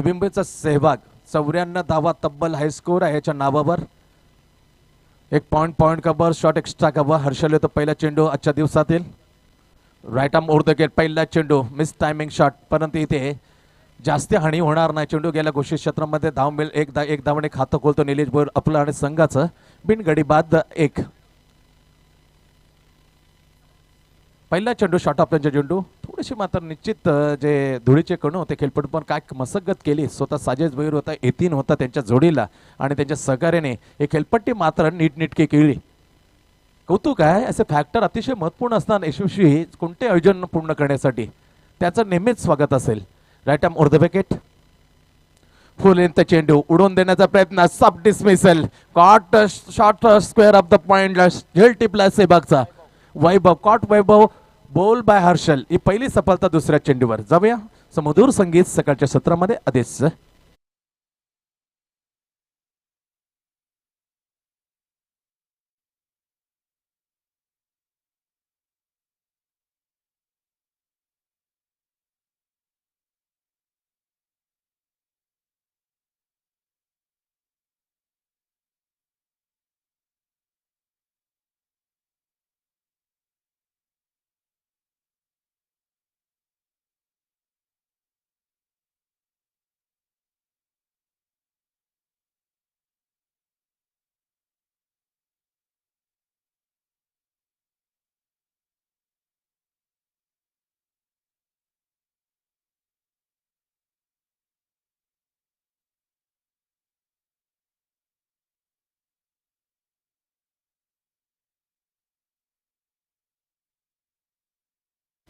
बिंबेचा सहभाग 94 धावा तब्बल हायस्कोर आहे याच्या नावावर. एक point cover shot extra cover. Harshal येतो पहिला चेंडू आजच्या दिवसातील. Right arm over the gate. पहिला चेंडू मिस टायमिंग शॉट, परंतु इथे जास्त हानी होणार नाही. चेंडू गेल्या घोषित क्षेत्रामध्ये धाव मिळेल. एक धावणे खातं खोलतो निलेश बोर आपलं आणि संघाचं. बिनगडी बाद एक. पहिला चेंडू शॉट ऑफ चेंडू थोडीशी मात्र निश्चित जे धुळीचे कणू होते खेळपटू पण काय मसगत केली. स्वतः साजेश भैर होता, येतीन होता त्यांच्या जोडीला आणि त्यांच्या सहकार्याने हे खेळपट्टी मात्र नीटनेटकी केली. कौतुक आहे. असे फॅक्टर अतिशय महत्वपूर्ण असतात यशस्वी कोणते आयोजन पूर्ण करण्यासाठी. त्याचं नेहमीच स्वागत असेल. Right arm over the wicket. Full length चेंडू उडवून देण्याचा प्रयत्न. Sub dismissal. Caught shot square of the point. झेल टिपला सेबागचा. वैभव कॉट. वैभव बोल बाय हर्षल. ही पहिली सफलता दुसऱ्या चेंडूवर. जाऊया समधुर संगीत सकाळच्या सत्रामध्ये आदेश.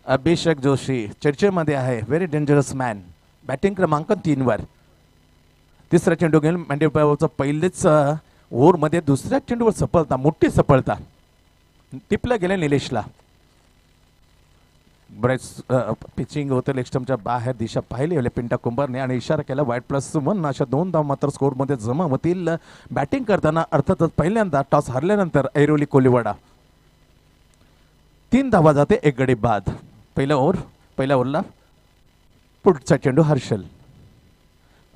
अभिषेक जोशी चर्चेमध्ये आहे. Very dangerous man. बॅटिंग क्रमांक 3 वर. तिसरा चेंडू घेऊन मांडेपावरचा पहिलेच ओव्हरमध्ये दुसऱ्या चेंडूवर सफलता, मोठी सफलता. टिपलं गेलं निलेशला. बरेच पिचिंग होतं लेगस्टमच्या बाहेर दिशा पाहिली पिंटा कुंभारने आणि इशारा केला वाईट+1. अशा 2 धाव मात्र स्कोरमध्ये जमा होतील. बॅटिंग करताना अर्थातच पहिल्यांदा टॉस हरल्यानंतर ऐरोली कोलिवाडा. 3 धावा जाते, 1 गडी बाद. पहिल्या ओव्हरला पुढचा चेंडू हर्षल.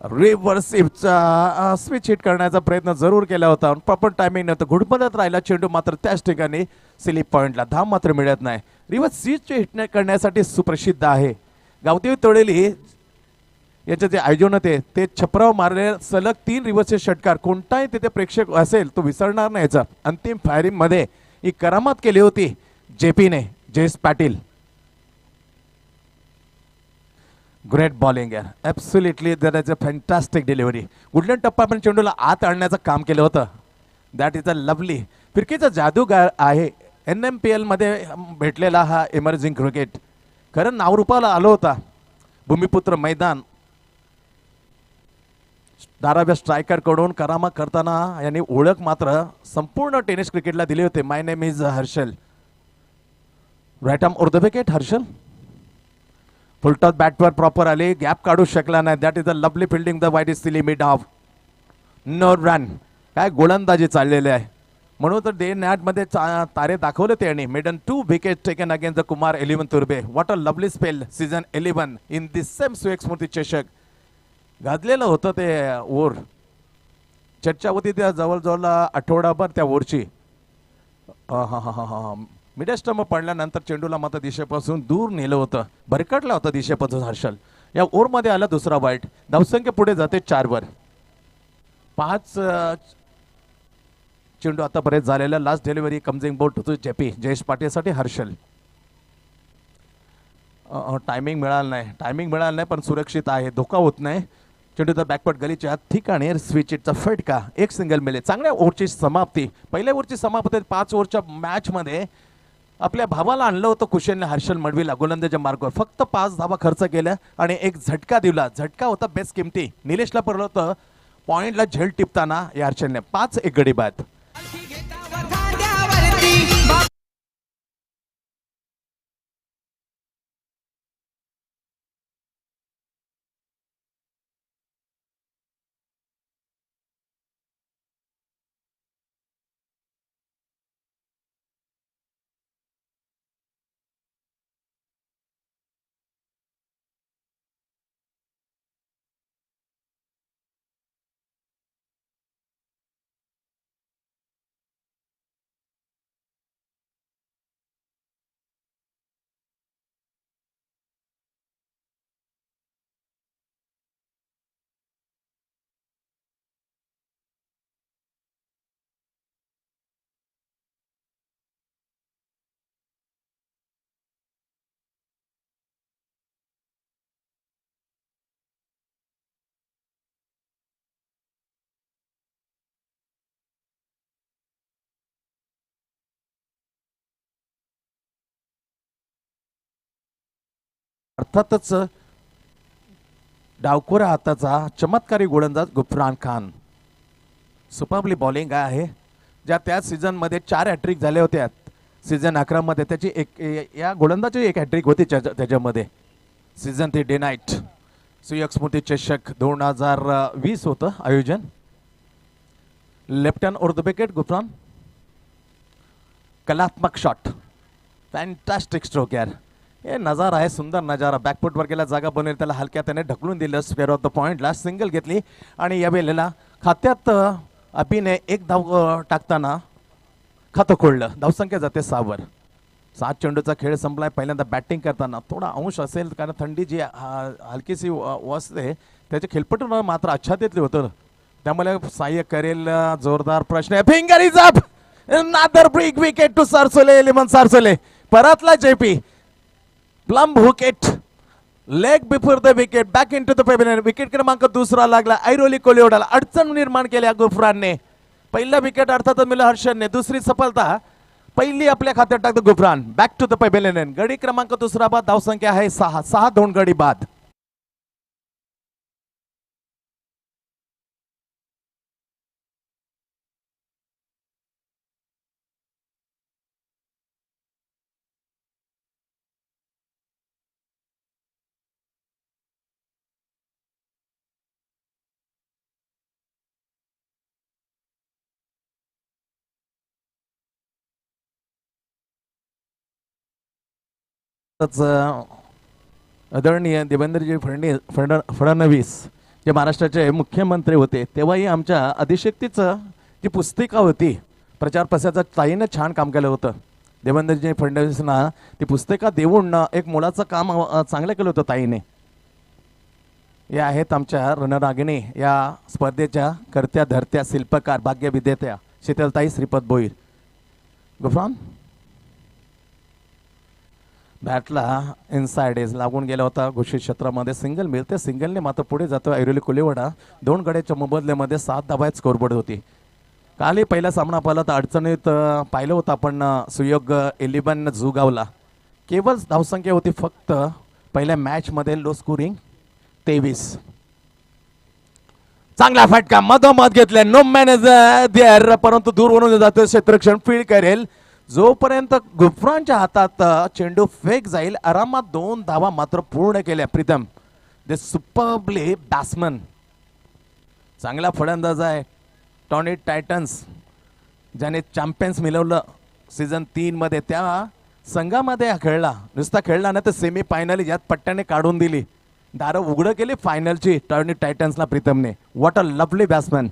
रिव्हर्स स्विच हिट करण्याचा प्रयत्न जरूर केला होता. प्रॉपर टायमिंग नव्हतं. घुडपडत राहिला चेंडू मात्र त्याच ठिकाणी स्लिप पॉइंटला. धाव मात्र मिळत नाही. रिव्हर्स स्विच हिट करण्यासाठी सुप्रसिद्ध आहे. गावदेवी तोडेली याचे जे आयोजन होते ते छपराव मारले सलग 3 रिव्हर्सचे षटकार. कोणताही तिथे प्रेक्षक असेल तो विसरणार नाही. याचा अंतिम फायरिंग मध्ये ही करामत केली होती जेपीने. जयेश पाटील. ग्रेट बॉलिंग आहे. Absolutely that is a fantastic delivery. Good length टप्पा पण चेंडूला आत आणण्याचं काम केलं होतं. That is a lovely. फिरकीचा जादूगार आहे. NMPL मध्ये भेटलेला हा इमर्जिंग क्रिकेट. खरं नावरूपाला आलो होता. भूमिपुत्र मैदान. धाराव्या स्ट्रायकर कडून करामा करताना यांनी ओळख मात्र संपूर्ण टेनिस क्रिकेटला दिली होते. My name is Harshal. Right arm over the wicket Harshal. Full toss बॅटवर प्रॉपर आले. गॅप काढू शकला नाही. That is a lovely fielding the white is mid off. No run. काय गोलंदाजी चाललेले आहे. म्हणून तर डे नॅटमध्ये तारे दाखवले त्यांनी. Maiden 2 wicket taken against the Kumar 11 Turbe. What a lovely spell season 11 in this same सुएक स्मृती चषक. गाजलेलं होतं ते ओव्हर. चर्चा होती त्या जवळजवळ आठवडाभर त्या ओव्हरची. मिडस्टम पडल्यानंतर चेंडूला मात्र दिशेपासून दूर नेलं होतं. भरकटला होता दिशेपासून हर्षल. या ओव्हरमध्ये आला दुसरा वाईट. धावसंख्या पुढे जाते 4 वर. 5 चेंडू आतापर्यंत झालेला. लास्ट डिलिव्हरी कमजिंग बोट होतो जेपी. जयेश पाटीलसाठी हर्षल. टायमिंग मिळाला नाही पण सुरक्षित आहे. धोका होत नाही. चेंडूचा बॅकवर्ड गलीच्या ठिकाणी स्विचचा फटका. एक सिंगल मिळेल. चांगल्या ओव्हरची समाप्ती. पहिल्या ओव्हरची समाप्ती 5 ओव्हरच्या मॅचमध्ये आपल्या भावाला आणलं होतं कुशलने हर्षल मडवीला गोलंदाजा मार्गावर. फक्त 5 धावा खर्च केल्या आणि एक झटका दिला. झटका होता बेस्ट किमती. निलेशला पडलं होतं पॉइंटला झेल टिपताना या हर्षलने. 5 1 गडी बाद. अर्थातच डावखोऱ्या हाताचा चमत्कारी गोलंदाज गुफरान खान. सुपरबली बॉलिंग आहे, ज्या त्याच सीझनमध्ये 4 हॅट्रिक झाल्या होत्या. सीझन 11 मध्ये त्याची या गोलंदाजी एक हॅट्रिक होती त्याच्यामध्ये. सीझन 3 डे नाईट सुयोग स्मृती चषक 2020 होतं आयोजन. Left hand over the wicket Gufran. कलात्मक शॉट, फॅन्टॅस्टिक स्ट्रोक यार. हे नजारा आहे, सुंदर नजारा. बॅकफुटवर गेला, जागा बनवेल त्याला हलक्या त्याने ढकलून दिलं स्क्वेअर ऑफ द पॉइंटला. सिंगल घेतली आणि या वेळेला खात्यात अभिने एक धाव टाकताना खातं खोललं. धावसंख्या जाते 6 वर. 7 चेंडूचा खेळ संपलाय. पहिल्यांदा बॅटिंग करताना थोडा अंश असेल, कारण थंडी जी हलकीशी वाजते त्याच्या खेळपटून मात्र आच्छादितले होतं. त्यामुळे सहाय्य करेल जोरदार प्रश्न. Finger is up. Another brick wicket to Sarsole. एलिमन सारसोले परतला. JP plumb wicket. Leg before the wicket. Back in to the pavilion. Wicket क्रमांक 2 लागला ऐरोली कोलिवडाला. अडचण निर्माण केल्या गुफरानने. पहिला विकेट अर्थातच मिळालं हर्षदने. दुसरी सफलता पहिली आपल्या खात्यात टाकतो Gufran. Back to the pavilion. गडी क्रमांक 2 बाद. धावसंख्या आहे 6. 2 गडी बाद. आदरणीय देवेंद्रजी फडणवीस जे महाराष्ट्राचे मुख्यमंत्री होते, तेव्हाही आमच्या अधिशक्तीचं जी पुस्तिका होती प्रचार प्रसाराचं, ताईनं छान काम केलं होतं. देवेंद्रजी फडणवीसना ती पुस्तिका देऊन एक मुलाचं काम चांगलं केलं होतं ताईने. या आहेत आमच्या रणरागिणी, या स्पर्धेच्या करत्या धरत्या शिल्पकार भाग्य विजेत्या शीतलताई श्रीपद भोईर. गुफरान बॅटला इनसाइड एज लागून गेला होता. घोषित क्षेत्रामध्ये सिंगल मिळते. सिंगलने मात्र पुढे जातो ऐरोली कोलिवडा. 2 गड्याच्या मोबदल्यामध्ये 7 धावात स्कोरबोर्ड होती. कालही पहिला सामना पाहिला तर अडचणीत पाहिलं होतं आपण. सुयोग 11 जुगावला. केवळ धावसंख्या होती फक्त पहिल्या मॅचमध्ये लो स्कोरिंग 23. चांगला फटका मधोमध घेतला. नो मॅनेजर परंतु दूरवरून जातो क्षेत्ररक्षण फील्ड करेल. जोपर्यंत गुफरानच्या हातात चेंडू फेक जाईल आरामात 2 धावा मात्र पूर्ण केल्या. Pritam the superbly batsman. चांगला फलंदाज आहे. टॉनी टायटन्स ज्याने चॅम्पियन्स मिळवलं सीझन 3 मध्ये, त्या संघामध्ये खेळला. नुसता खेळला ना तर सेमी फायनल यात पट्ट्याने काढून दिली. दारं उघडं केली फायनलची टॉनी टायटन्सला प्रीतमने. What a lovely batsman.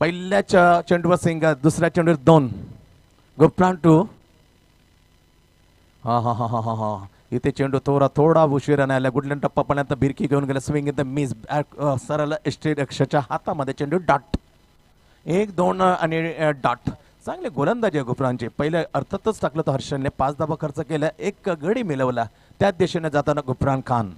पहिल्याच चेंडूवर सिंगल, दुसऱ्या चेंडूवर 2. गुफरान टू. हा इथे चेंडू थोडा उशिरा नाही आला. गुडलँड टप्पापर्यंत बिरकी घेऊन गेला. Swing in the miss. सरळ एस्टेरक्षच्या हातामध्ये चेंडू. डॉट 1-2 आणि डॉट. चांगले गोलंदाजी आहे गुफरानचे. पहिले अर्थातच टाकलं तर हर्षदने 5 धावा खर्च केला. 1 गडी मिळवला. त्याच दिशेने जाताना गुफरान खान.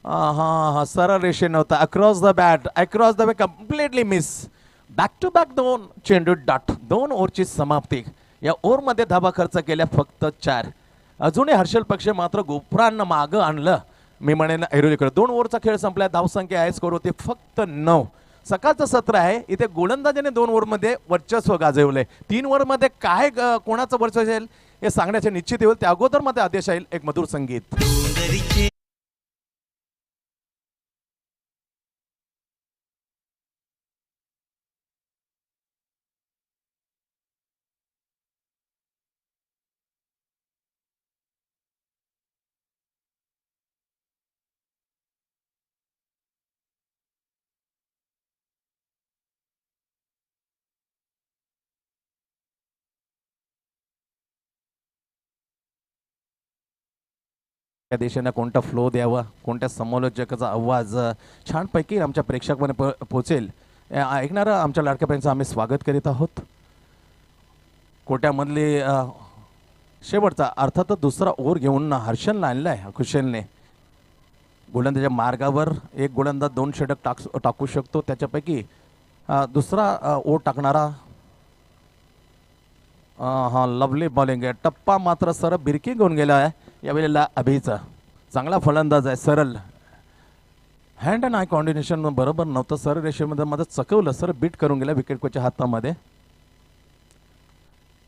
हा सरळ रेषेने होता. Across the bat completely miss. Back to back 2 चेंडू डॉट. 2 ओव्हरची समाप्ती. या ओव्हरमध्ये धावा खर्च केल्या फक्त 4. अजूनही हर्षल पक्ष मात्र गुफराननं मागं आणलं. मी म्हणेन ऐरोलीकडे. 2 ओव्हरचा खेळ संपला. धावसंख्या आहे स्कोर होती फक्त 9. सकाळचं सत्र आहे. इथे गोलंदाजीने 2 ओव्हरमध्ये वर्चस्व गाजवलंय. 3 ओव्हरमध्ये काय कोणाचं वर्चस्व असेल हे सांगण्याचे निश्चित होईल. त्या अगोदर मध्ये आदेश येईल एक मधुर संगीत. त्या दिशेने कोणता फ्लो द्यावा, कोणत्या समालोचकाचा आवाज छानपैकी आमच्या प्रेक्षकांपर्यंत पोहोचेल ऐकणारा आमच्या लाडक्यापर्यंत आम्ही स्वागत करीत आहोत. कोट्यामधली शेवटचा अर्थातच दुसरा ओव्हर घेऊन हर्षलला आणलाय कुशलने. गोलंदाच्या मार्गावर एक गोलंदाज 2 षटक टाकू शकतो. त्याच्यापैकी दुसरा ओव्हर टाकणारा. हा लवली बॉलिंग आहे. टप्पा मात्र सर बिरकी घेऊन गेला आहे. यावेळेला अभिचा चांगला फलंदाज आहे, सरळ हँड अँड आय कॉर्डिनेशन बरोबर नव्हतं, सर रेषेमध्ये मध्ये चकवलं, सर बीट करून गेला विकेट कोचच्या हातामध्ये.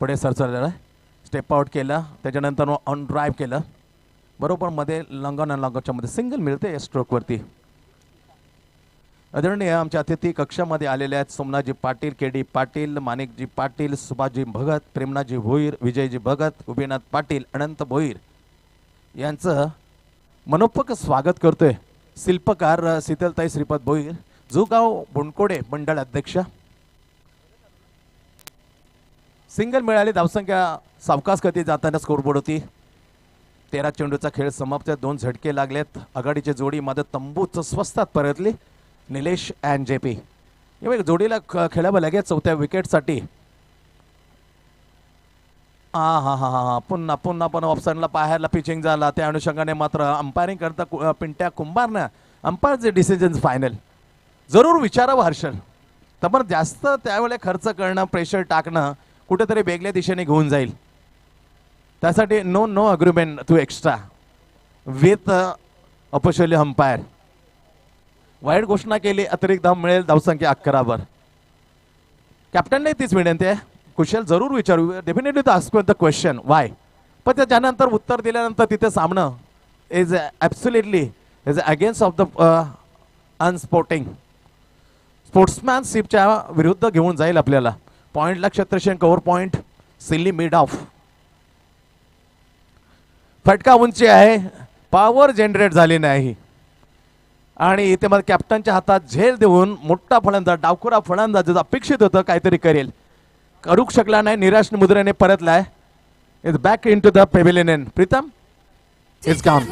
पुढे सरसरलेला स्टेप आउट केला, त्याच्यानंतर ऑन ड्राईव्ह केलं, बरोबर मध्ये लॉंगॉन अँड लॉंगॉनच्या मध्ये सिंगल मिळते या स्ट्रोकवरती. आदरणीय आमच्या अतिथी कक्षामध्ये आलेले आहेत सोमनाथजी पाटील, के डी पाटील, माणिकजी पाटील, सुभाषजी भगत, प्रेमनाथजी भोईर, विजयजी भगत, उभयनाथ पाटील, अनंत भोईर यांचं मनोपक स्वागत करतोय. शिल्पकार शीतलताई श्रीपद भोईर, जुगाव बुंडकोडे मंडळ अध्यक्ष. सिंगल मिळाली, धावसंख्या सावकाश गती जाताना स्कोरबोर्ड होती. 13 चेंडूचा खेळ समाप्त, 2 झटके लागलेत. आघाडीची जोडी मध्ये तंबूच स्वस्तात परतली, निलेश अँड जे पी. जोडीला खेळावं लागेल चौथ्या विकेटसाठी. हा हा हा हा पुन्हा पुन्हा पण ऑप्शनला पाहायला पिचिंग झाला, त्या अनुषंगाने मात्र अंपायरिंग करता पिंट्या कुंभारनं अंपायरचे डिसिजन फायनल जरूर विचारावं हर्षल. तर पण जास्त त्यावेळेला खर्च करणं, प्रेशर टाकणं कुठेतरी वेगळ्या दिशेने घेऊन जाईल. त्यासाठी no no agreement to extra with officially umpire. Wide घोषणा केली, अतिरिक्त धाव मिळेल, धावसंख्या 11 वर. कॅप्टनने तीच विनंती आहे, कुशल जरूर विचारू, definitely to ask the question why. पण त्याच्यानंतर उत्तर दिल्यानंतर तिथे सामनं is absolutely is against of the unsporting स्पोर्ट्समॅनशिपच्या विरुद्ध घेऊन जाईल आपल्याला. पॉईंटला क्षेत्रक्षण cover point, silly mid off. फटका उंची आहे, पॉवर जनरेट झाली नाही आणि इथे मला कॅप्टनच्या हातात झेल देऊन मोठा फलंदाज, डावखुरा फलंदाज अपेक्षित होतं काहीतरी करेल, करू शकला नाही, निराश मुद्रेने परतलाय. Is back in to the pavilion. Pritam is gone.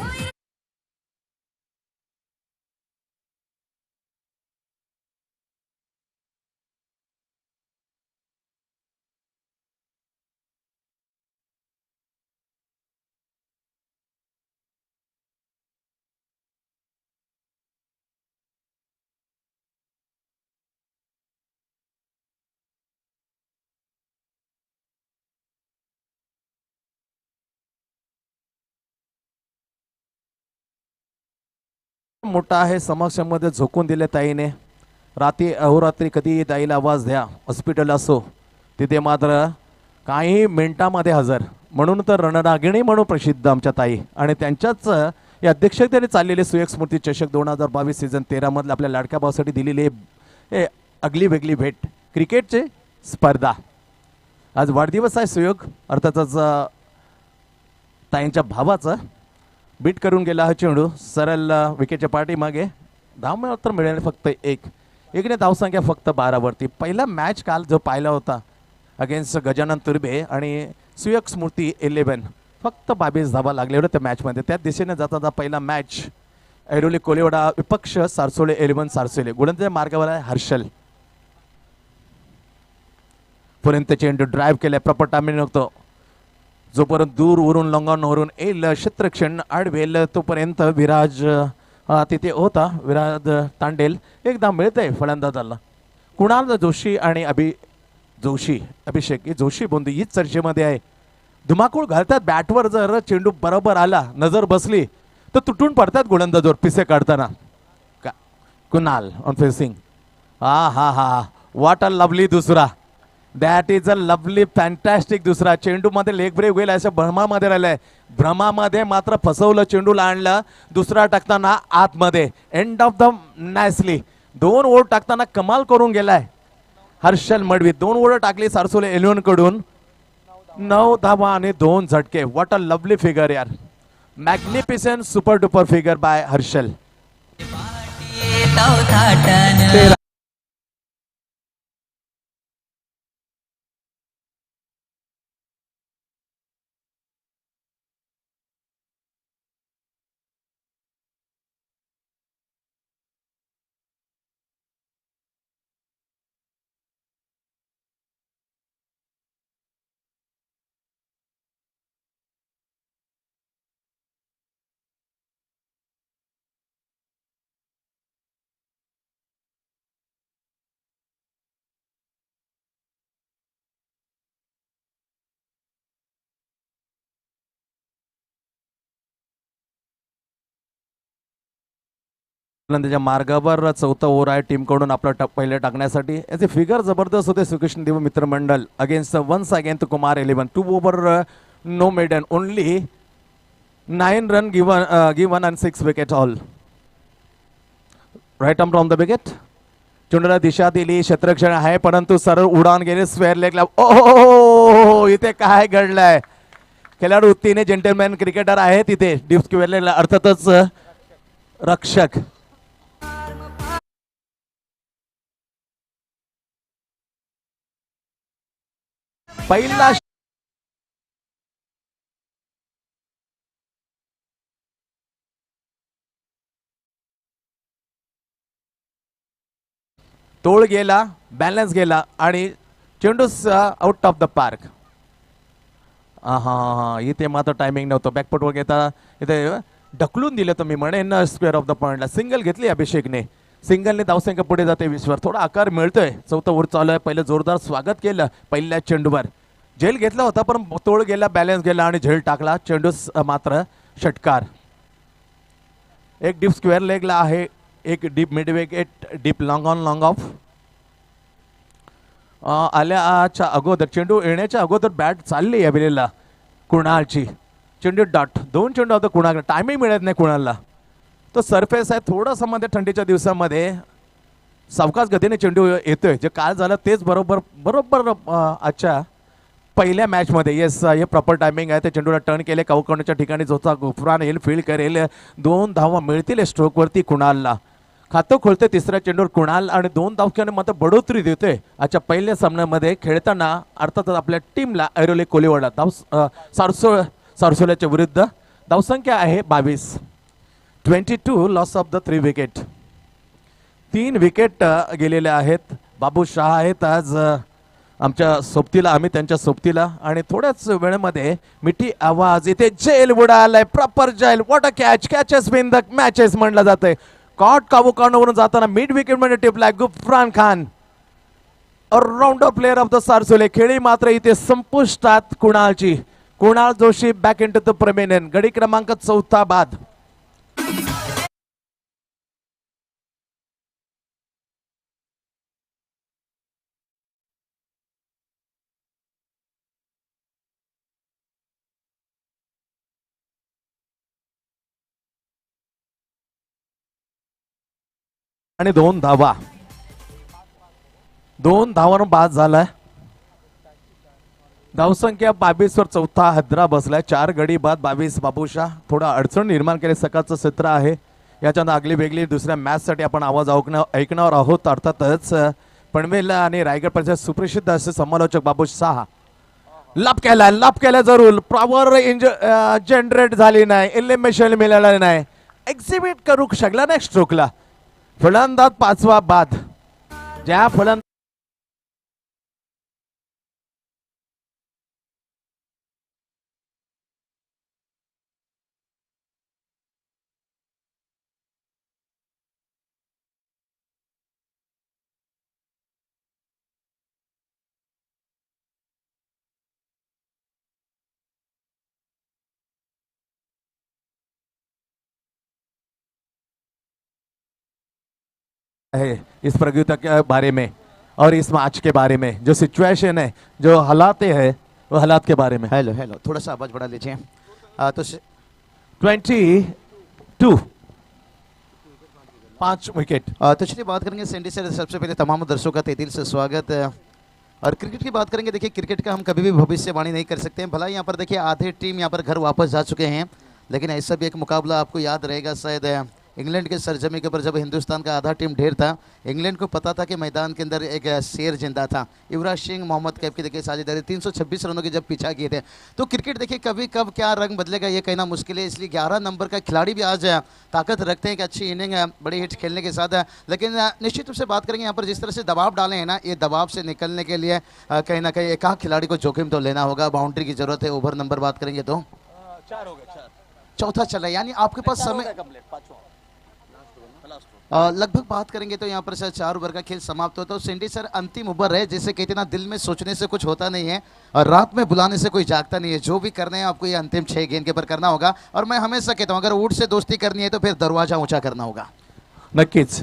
मोठा आहे, समक्षामध्ये झोकून दिले ताईने. रात्री अहोरात्री कधी ताईला आवाज द्या, हॉस्पिटल असो तिथे मात्र काही मिनिटामध्ये हजर. म्हणून तर रणरागिणी म्हणून प्रसिद्ध आमच्या ताई. आणि त्यांच्याच या अध्यक्षतेने चाललेले सुयोग स्मृती चषक 2022 सीझन 13 मधले आपल्या लाडक्या भावासाठी दिलेली अगली वेगळी भेट क्रिकेटचे स्पर्धा. आज वाढदिवस आहे सुयोग, अर्थातच ताईंच्या भावाचा. बीट करून गेला हा चेंडू सरळ विकेटच्या पाठीमागे. धाव मात्र मिळाले फक्त एकने धावसंख्या फक्त 12 वरती. पहिला मॅच काल जो पाहिला होता अगेन्स्ट गजानन तुर्बे आणि सुयोग स्मृती 11, फक्त 22 धावा लागले होते त्या मॅचमध्ये. त्या दिशेने जाता पहिला मॅच ऐरोली कोलेवाडा विपक्ष सारसोळे 11 सारसोळे. गोलंदाज मार्गावर आहे हर्षल. पर्यंत चेंडू ड्राईव्ह केलाय, प्रॉपर टायमिंग नव्हतं. जोपर्यंत दूर वरून लॉंगॉनवरून येईल क्षेत्रक्षण आडवेल तोपर्यंत विराज तिथे होता, विराज तांडेल. एकदा मिळतंय फलंदाजाला. कुणाल जोशी आणि अभिषेक जोशी बोंदी हीच चर्चेमध्ये आहे. धुमाकूळ घालतात बॅटवर, जर चेंडू बरोबर आला, नजर बसली तर तुटून पडतात गोलंदाजवर पिसे काढताना. Kunal on facing. हा हा हा व्हॉट अ लवली दुसरा. That is a lovely fantastic दुसरा. चेंडू मध्ये लेग ब्रेक होईल अशा भ्रमामध्ये राहिलाय, भ्रमामध्ये मात्र फसवलं, चेंडूला आणलं. दुसरा टाकताना आतमध्ये end of the nicely. 2 over टाकताना कमाल करून गेलाय हर्षल मडवी. 2 ओव्हर टाकली सारसोले 11 कडून, 9 धावा आणि 2 झटके. व्हॉट अ लवली फिगर यार, magnificent super duper figure by Harshal. त्याच्या मार्गावर चौथा ओव्हर आहे टीमकडून आपलं पहिले टाकण्यासाठी. याचे फिगर जबरदस्त होते सुकृष्ण देव मित्रमंडळ against once again Kumar 11 2 over no maiden only 9 run given and 6 wicket all. Right arm from the wicket. चेंडूला दिशा दिली क्षेत्ररक्षण आहे परंतु सरळ उडान गेले स्क्वेअर लेगला. ओहो इथे काय घडलंय. खेळाडू 3 जेंटलमॅन क्रिकेटर आहेत इथे डीप स्क्वेअर लेगला अर्थातच रक्षक. पहिला तोळ गेला बॅलन्स गेला आणि चेंडू आउट ऑफ द पार्क. हा इथे मात्र टायमिंग नव्हतं. बॅकफुट वर घेता इथे ढकलून दिलं तर मी म्हणेन स्क्वेअर ऑफ द पॉइंटला. सिंगल घेतली अभिषेकने. सिंगलने धावसंख्या पुढे जाते विश्वर. थोडा आकार मिळतोय. चौथा ओव्हर चालू आहे. पहिलं जोरदार स्वागत केलं पहिल्या चेंडूवर. झेल घेतला होता पण तोळ गेला बॅलन्स गेला आणि झेल टाकला. चेंडू मात्र षटकार. एक डीप स्क्वेअर लेगला आहे एक deep mid wicket deep long on long of. आल्याच्या अगोदर चेंडू येण्याच्या अगोदर बॅट चालली अभिलेला कुणालची. चेंडू डॉट 2 चेंडू होता कुणाल. टायमिंग मिळत नाही कुणालला. तो सरफेस आहे थोडंसं मध्ये थंडीच्या दिवसामध्ये सावकाश गतीने चेंडू येतोय. जे काल झालं तेच बरोबर आजच्या पहिल्या मॅच मध्ये. येस हे प्रॉपर टायमिंग आहे. ते चेंडूला टर्न केले काउकर्नच्या ठिकाणी जोचा गुफरान येईल फील्ड करेल. 2 धावा मिळतील स्ट्रोक वरती कुणालला. खातं खोलते तिसऱ्या चेंडूवर कुणाल आणि 2 धावक्याने मात्र बढोतरी देतोय आजच्या पहिल्या सामन्यामध्ये खेळताना. अर्थातच आपल्या टीमला ऐरोली कोलिवाडा सारसोल्याच्या विरुद्ध धावसंख्या आहे 22. 22 loss of the 3 wicket. 3 wicket गेलेल्या आहेत. बाबू शाह आहेत आज आमच्या सोबतीला. आम्ही त्यांच्या सोबतीला आणि थोड्याच वेळेमध्ये मिठी आवाज इथे जेल बुडालाय. प्रॉपर जेल. What a catch. Catches win the matches म्हणलं जातंय. कॉट कावूकांवरून जाताना मिड विकेट मध्ये टिपलाय Gufran Khan. Allrounder player of the Sarsole. खेळी मात्र इथे संपुष्टात कुणालची. Kunal Joshi back in to the pavilion. गडी क्रमांक 4 बाद. आणि 2 धावा. 2 धावांवर बाद झालाय. धावसंख्या 22 वर चौथा हद्रा बसलाय. 4 गडी बाद 22. बाबूशाह थोडा अडचण निर्माण केले. सकाळचं सत्र आहे. याच्यानंतर आगली वेगळी दुसऱ्या मॅच साठी आपण आवाज ऐकणार आहोत. अर्थातच पनवेल आणि रायगड परिसरात सुप्रसिद्ध असे समालोचक बाबूशाह. लाभ केला जरूर. पॉवर जनरेट झाली नाही. एलिमिनेशन मिळालं नाही. एक्झिबिट करू शकला नाही स्ट्रोकला. फलंदाज 5वा बाद. ज्या फलंदाज है इस प्रतियोगिता के बारे में और इस मैच के बारे में जो सिचुएशन है जो हालात है वो हालात के बारे में. हेलो हेलो थोड़ा सा आवाज बढ़ा लीजिए. तो 22 5 विकेट. तो चलिए बात करेंगे सैंडी सर. सबसे पहले तमाम दर्शकों का तहे दिल से स्वागत. और क्रिकेट की बात करेंगे. देखिए क्रिकेट का हम कभी भी भविष्यवाणी नहीं कर सकते हैं. भला यहाँ पर देखिए आधे टीम यहाँ पर घर वापस जा चुके हैं लेकिन ऐसा भी एक मुकाबला आपको याद रहेगा शायद इंग्लैंड के सरजमी के ऊपर जब हिंदुस्तान का आधा टीम ढेर था. इंग्लैंड को पता था कि मैदान के अंदर एक शेर जिंदा था. युवराज सिंह मोहम्मद कैफ की देखिए साझेदारी 326 रनों के जब पीछा किए थे. तो क्रिकेट देखिए कभी कब क्या रंग बदलेगा ये कहना मुश्किल है. इसलिए 11 नंबर का खिलाड़ी भी आज ताकत रखते हैं कि अच्छी इनिंग बड़ी हिट खेलने के साथ. लेकिन निश्चित रूप से बात करेंगे यहाँ पर जिस तरह से दबाव डाले हैं ना, ये दबाव से निकलने के लिए कहीं ना कहीं एक खिलाड़ी को जोखिम तो लेना होगा. बाउंड्री की जरूरत है. ओवर नंबर बात करेंगे तो 4 हो गए. चौथा चला. यानी आपके पास समय लगभग बात करेंगे तो यहाँ पर सर 4 ओवर का खेल समाप्त होता है. तो सिंडी सर अंतिम ओवर है. जैसे कहते ना दिल में सोचने से कुछ होता नहीं है और रात में बुलाने से कोई जागता नहीं है. जो भी करना है आपको ये अंतिम 6 गेंद के ऊपर करना होगा. और मैं हमेशा कहता हूँ अगर ऊँट से दोस्ती करनी है तो फिर दरवाजा ऊंचा करना होगा. नक्कीच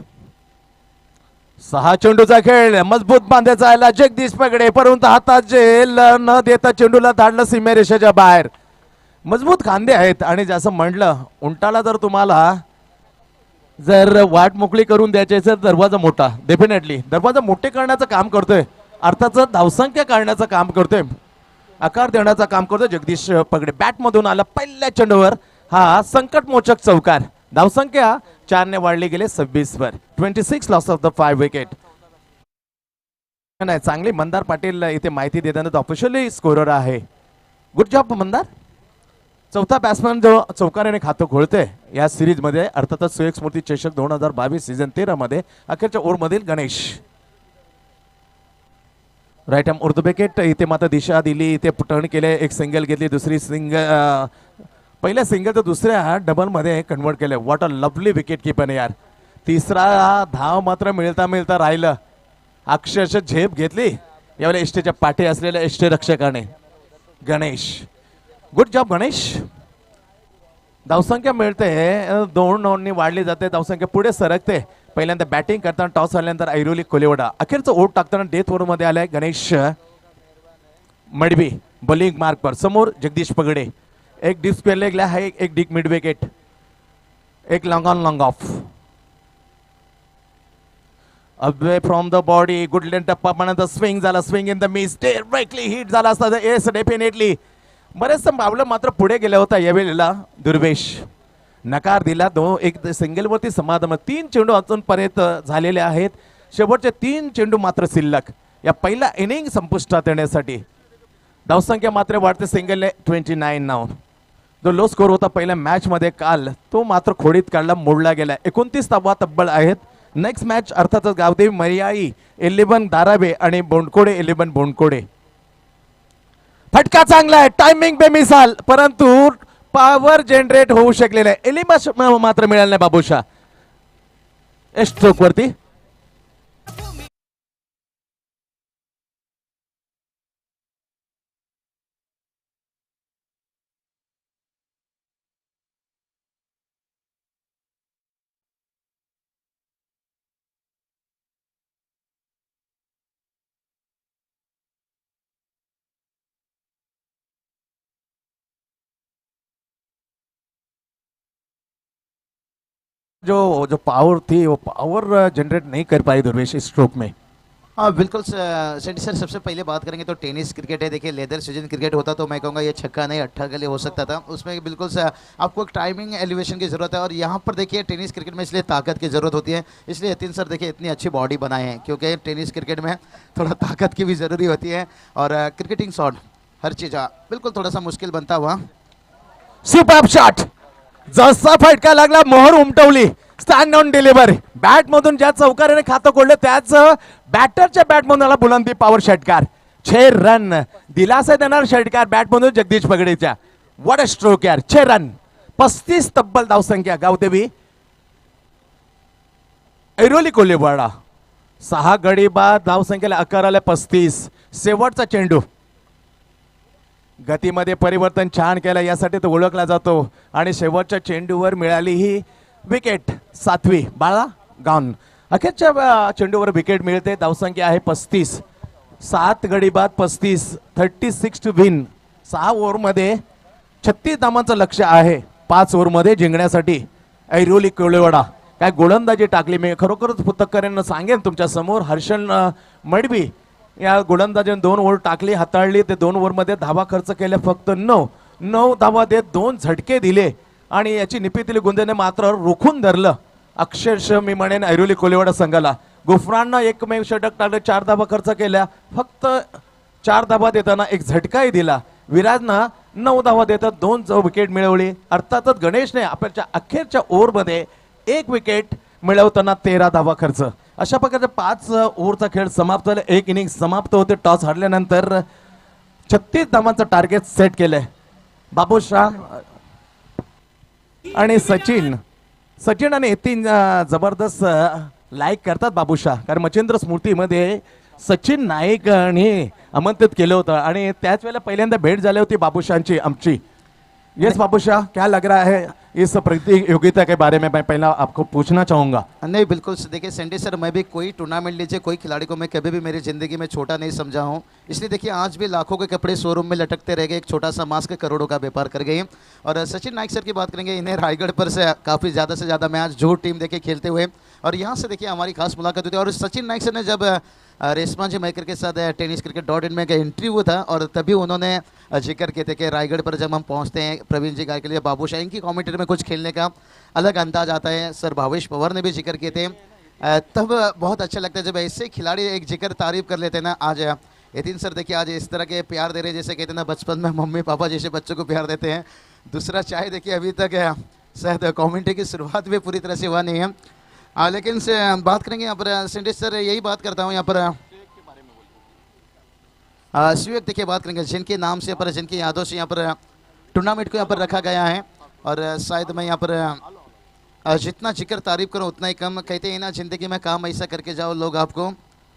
6 चेंडूचा खेळ मजबूत बांधायचा आला जगदीश पगडे, परंतु हातात झेल न देता चेंडूला धाडलं सीमेरेषेच्या बाहेर. मजबूत खांदे आहेत आणि जसं म्हटलं उंटाला जर तुम्हाला जर वाट मोकळी करून द्यायची असेल दरवाजा मोठा, डेफिनेटली दरवाजा मोठे करण्याचं काम करतोय, अर्थातच धावसंख्या काढण्याचं काम करतोय, आकार देण्याचं काम करतोय जगदीश पगडे. बॅट मधून आला पहिल्या चेंडूवर हा संकटमोचक चौकार. धावसंख्या 4 ने वाढली गेले 26 वर. 26 लॉस ऑफ द 5 विकेट. नाही चांगली मंदार पाटील इथे माहिती देताना ऑफिशियली स्कोरर आहे. Good job Mandar. चौथा बॅट्समॅन जो चौकाराने खातं खोलते या सिरीज मध्ये, अर्थातच सुयोग स्मृती चषक 2022 सीझन 13 मध्ये अखेरच्या ओव्हरमधील गणेश. राईट आर्म उर्दू विकेट. इथे मात्र दिशा दिली, इथे टर्न केले, एक सिंगल घेतली, दुसरी सिंगल, पहिल्या सिंगल तर दुसऱ्या डबल मध्ये कन्वर्ट केले. What a lovely wicket keeper यार. तिसरा धाव मात्र मिळता मिळता राहिलं, अक्षरशः झेप घेतली यावेळी एसटीच्या पाठी असलेल्या एसटी रक्षकाने. Ganesh good job Ganesh. धावसंख्या मिळते 2 नोंदणी वाढली जाते, धावसंख्या पुढे सरकते. पहिल्यांदा बॅटिंग करताना टॉस आल्यानंतर ऐरोली कोलेवाडा, अखेरचं ओट टाकताना डेथ ओव्हर मध्ये आलाय गणेश मडवी. बॉलिंग मार्क पर समोर जगदीश पगडे. एक डिप स्क्वेअर लेगला आहे, एक डिप मिड विकेट, एक long on long of. Away from the body good length टप्पा म्हणून स्विंग झाला, swing in the miss, directly hit झाला असता. Yes definitely. बरेचसे बावलं मात्र पुढे गेला होता यावेळेला दुर्वेश. नकार दिला. एक सिंगल वरती समाधान. 3 चेंडू अजूनपर्यंत झालेले आहेत, शेवटचे 3 चेंडू मात्र शिल्लक या पहिला इनिंग संपुष्टात येण्यासाठी. धावसंख्या मात्र वाढते सिंगलने 29 नाव. जो लो स्कोर होता पहिल्या मॅच मध्ये काल, तो मात्र खोडीत काढला, मोडला गेला. 29 धावा तब्बल आहेत. नेक्स्ट मॅच अर्थातच गावदेवी मर्याई 11 दारावे आणि बोंडकोडे 11 बोंडकोडे. फटका चांगला आहे, टायमिंग बेमिसाल, परंतु पॉवर जनरेट होऊ शकलेला आहे. एलिमा मात्र मिळाला नाही बाबूशा स्ट्रोक वरती. जो पावर थी वो पावर जनरेट नहीं कर पाई दुर्वेश इस स्ट्रोक में. हाँ बिल्कुल सेठी सर, सबसे पहले बात करेंगे तो टेनिस क्रिकेट है. देखिए लेदर सीजन क्रिकेट होता तो मैं कहूँगा ये छक्का नहीं अट्ठा गले हो सकता था. उसमें बिल्कुल आपको एक टाइमिंग एलिवेशन की ज़रूरत है, और यहाँ पर देखिए टेनिस क्रिकेट में इसलिए ताकत की ज़रूरत होती है. इसलिए यतीन सर देखिए इतनी अच्छी बॉडी बनाए हैं, क्योंकि टेनिस क्रिकेट में थोड़ा ताकत की भी ज़रूरी होती है. और क्रिकेटिंग शॉट हर चीज़ बिल्कुल थोड़ा सा मुश्किल बनता हुआ. Super shot. जसा फटका लागला मोहर उमटवली. Stand on delivery. बॅट मधून ज्या चौकाराने खातं कोडलं त्याच बॅटरच्या बॅट मधून आला बुलंदी पॉवर षटकार. 6 रन दिलासा देणार षटकार बॅट मधून जगदीश पगडेच्या. व्हॉट अ स्ट्रोक यार. 6 रन 35 तब्बल धावसंख्या गावदेवी ऐरोली कोलेवाडा. 6 गडी बाद धावसंख्येला 11 35. शेवटचा चेंडू गतीमध्ये परिवर्तन छान केलं, यासाठी तो ओळखला जातो. आणि शेवटच्या चेंडूवर मिळाली ही विकेट 7वी. बाळा गॉन. अखेरच्या चेंडूवर विकेट मिळते. धावसंख्या आहे 35. 7 गडी बाद 35. 36 टू विन. 6 ओव्हरमध्ये 36 धावांचं लक्ष आहे 5 ओव्हरमध्ये जिंकण्यासाठी. ऐरोली कोलेवाडा काय गोलंदाजी टाकली. मी खरोखरच पुस्तककारांना सांगेन तुमच्या समोर, हर्षल मडवी या गोलंदाजीने 2 ओव्हर टाकली, हाताळली. ते 2 ओव्हरमध्ये धावा खर्च केल्या फक्त 9 धावा देत 2 झटके दिले, आणि याची निपितीली गुंजेने मात्र रोखून धरलं अक्षरशः मी म्हणेन ऐरोली कोलेवाडा संघाला. गुफरांना एकमेव षटक टाकले, 4 धावा खर्च केल्या, फक्त 4 धावा देताना एक झटकाही दिला. विराजनं 9 धावा देतात 2 विकेट मिळवली. अर्थातच गणेशने आपल्या अखेरच्या ओव्हरमध्ये 1 विकेट मिळवताना 13 धावा खर्च. अशा प्रकारे 5 ओव्हरचा खेळ समाप्त झाला. 1 इनिंग समाप्त होते. टॉस हरल्यानंतर 36 धावांचं टार्गेट सेट केलंय. बाबूशाह आणि सचिन आणि यतीन जबरदस्त लाईक करतात बाबूशाह, कारण मच्छिंद्र स्मृतीमध्ये सचिन नाईकने आमंत्रित केलं होतं आणि त्याच वेळेला पहिल्यांदा भेट झाली होती बाबूशाहची आमची. येस बाबूशाह, क्या लग रहा है इस प्रतियोगिता के बारे में मैं पहला आपको पूछना चाहूंगा। नहीं बिल्कुल देखिए सैंडी सर, मैं भी कोई टूर्नामेंट लीजिए कोई खिलाड़ी को मैं कभी भी मेरी ज़िंदगी में छोटा नहीं समझा हूँ। इसलिए देखिए आज भी लाखों के कपड़े शोरूम में लटकते रह गए, एक छोटा सा मास्क करोड़ों का व्यापार कर गए। और सचिन नाइक सर की बात करेंगे, इन्हें रायगढ़ पर से काफ़ी ज़्यादा से ज़्यादा मैच जो टीम देखिए खेलते हुए, और यहाँ से देखिए हमारी खास मुलाकात हुई थी। और सचिन नाइक सर ने जब रेशमा जी मैकर के साथ टेनिस क्रिकेट .in में इंटरव्यू था, और तभी उन्होंने जिक्र किए थे कि रायगढ़ पर जब हम पहुंचते हैं प्रवीण जी गाय के लिए बाबूशाह, इनकी कमेंट्री में कुछ खेलने का अलग अंदाज आता है। सर भावेश पवार ने भी जिक्र किए थे, तब बहुत अच्छा लगता है जब ऐसे खिलाड़ी एक जिक्र तारीफ कर लेते हैं ना। आज यतीन सर देखिए आज इस तरह के प्यार दे रहे हैं जैसे कहते हैं ना बचपन में मम्मी पापा जैसे बच्चों को प्यार देते हैं। दूसरा चाहे देखिए अभी तक शायद कमेंट्री की शुरुआत भी पूरी तरह से हुआ नहीं है, लेकिन से बात करेंगे यहाँ पर सिंडिस सर, यही बात करता हूँ यहाँ पर सुयोग देखिए बात करेंगे जिनके नाम से पर जिनकी यादों से यहाँ पर टूर्नामेंट को यहाँ पर रखा गया है। और शायद मैं यहाँ पर जितना जिक्र तारीफ करूँ उतना ही कम। कहते हैं ना ज़िंदगी में काम ऐसा करके जाओ लोग आपको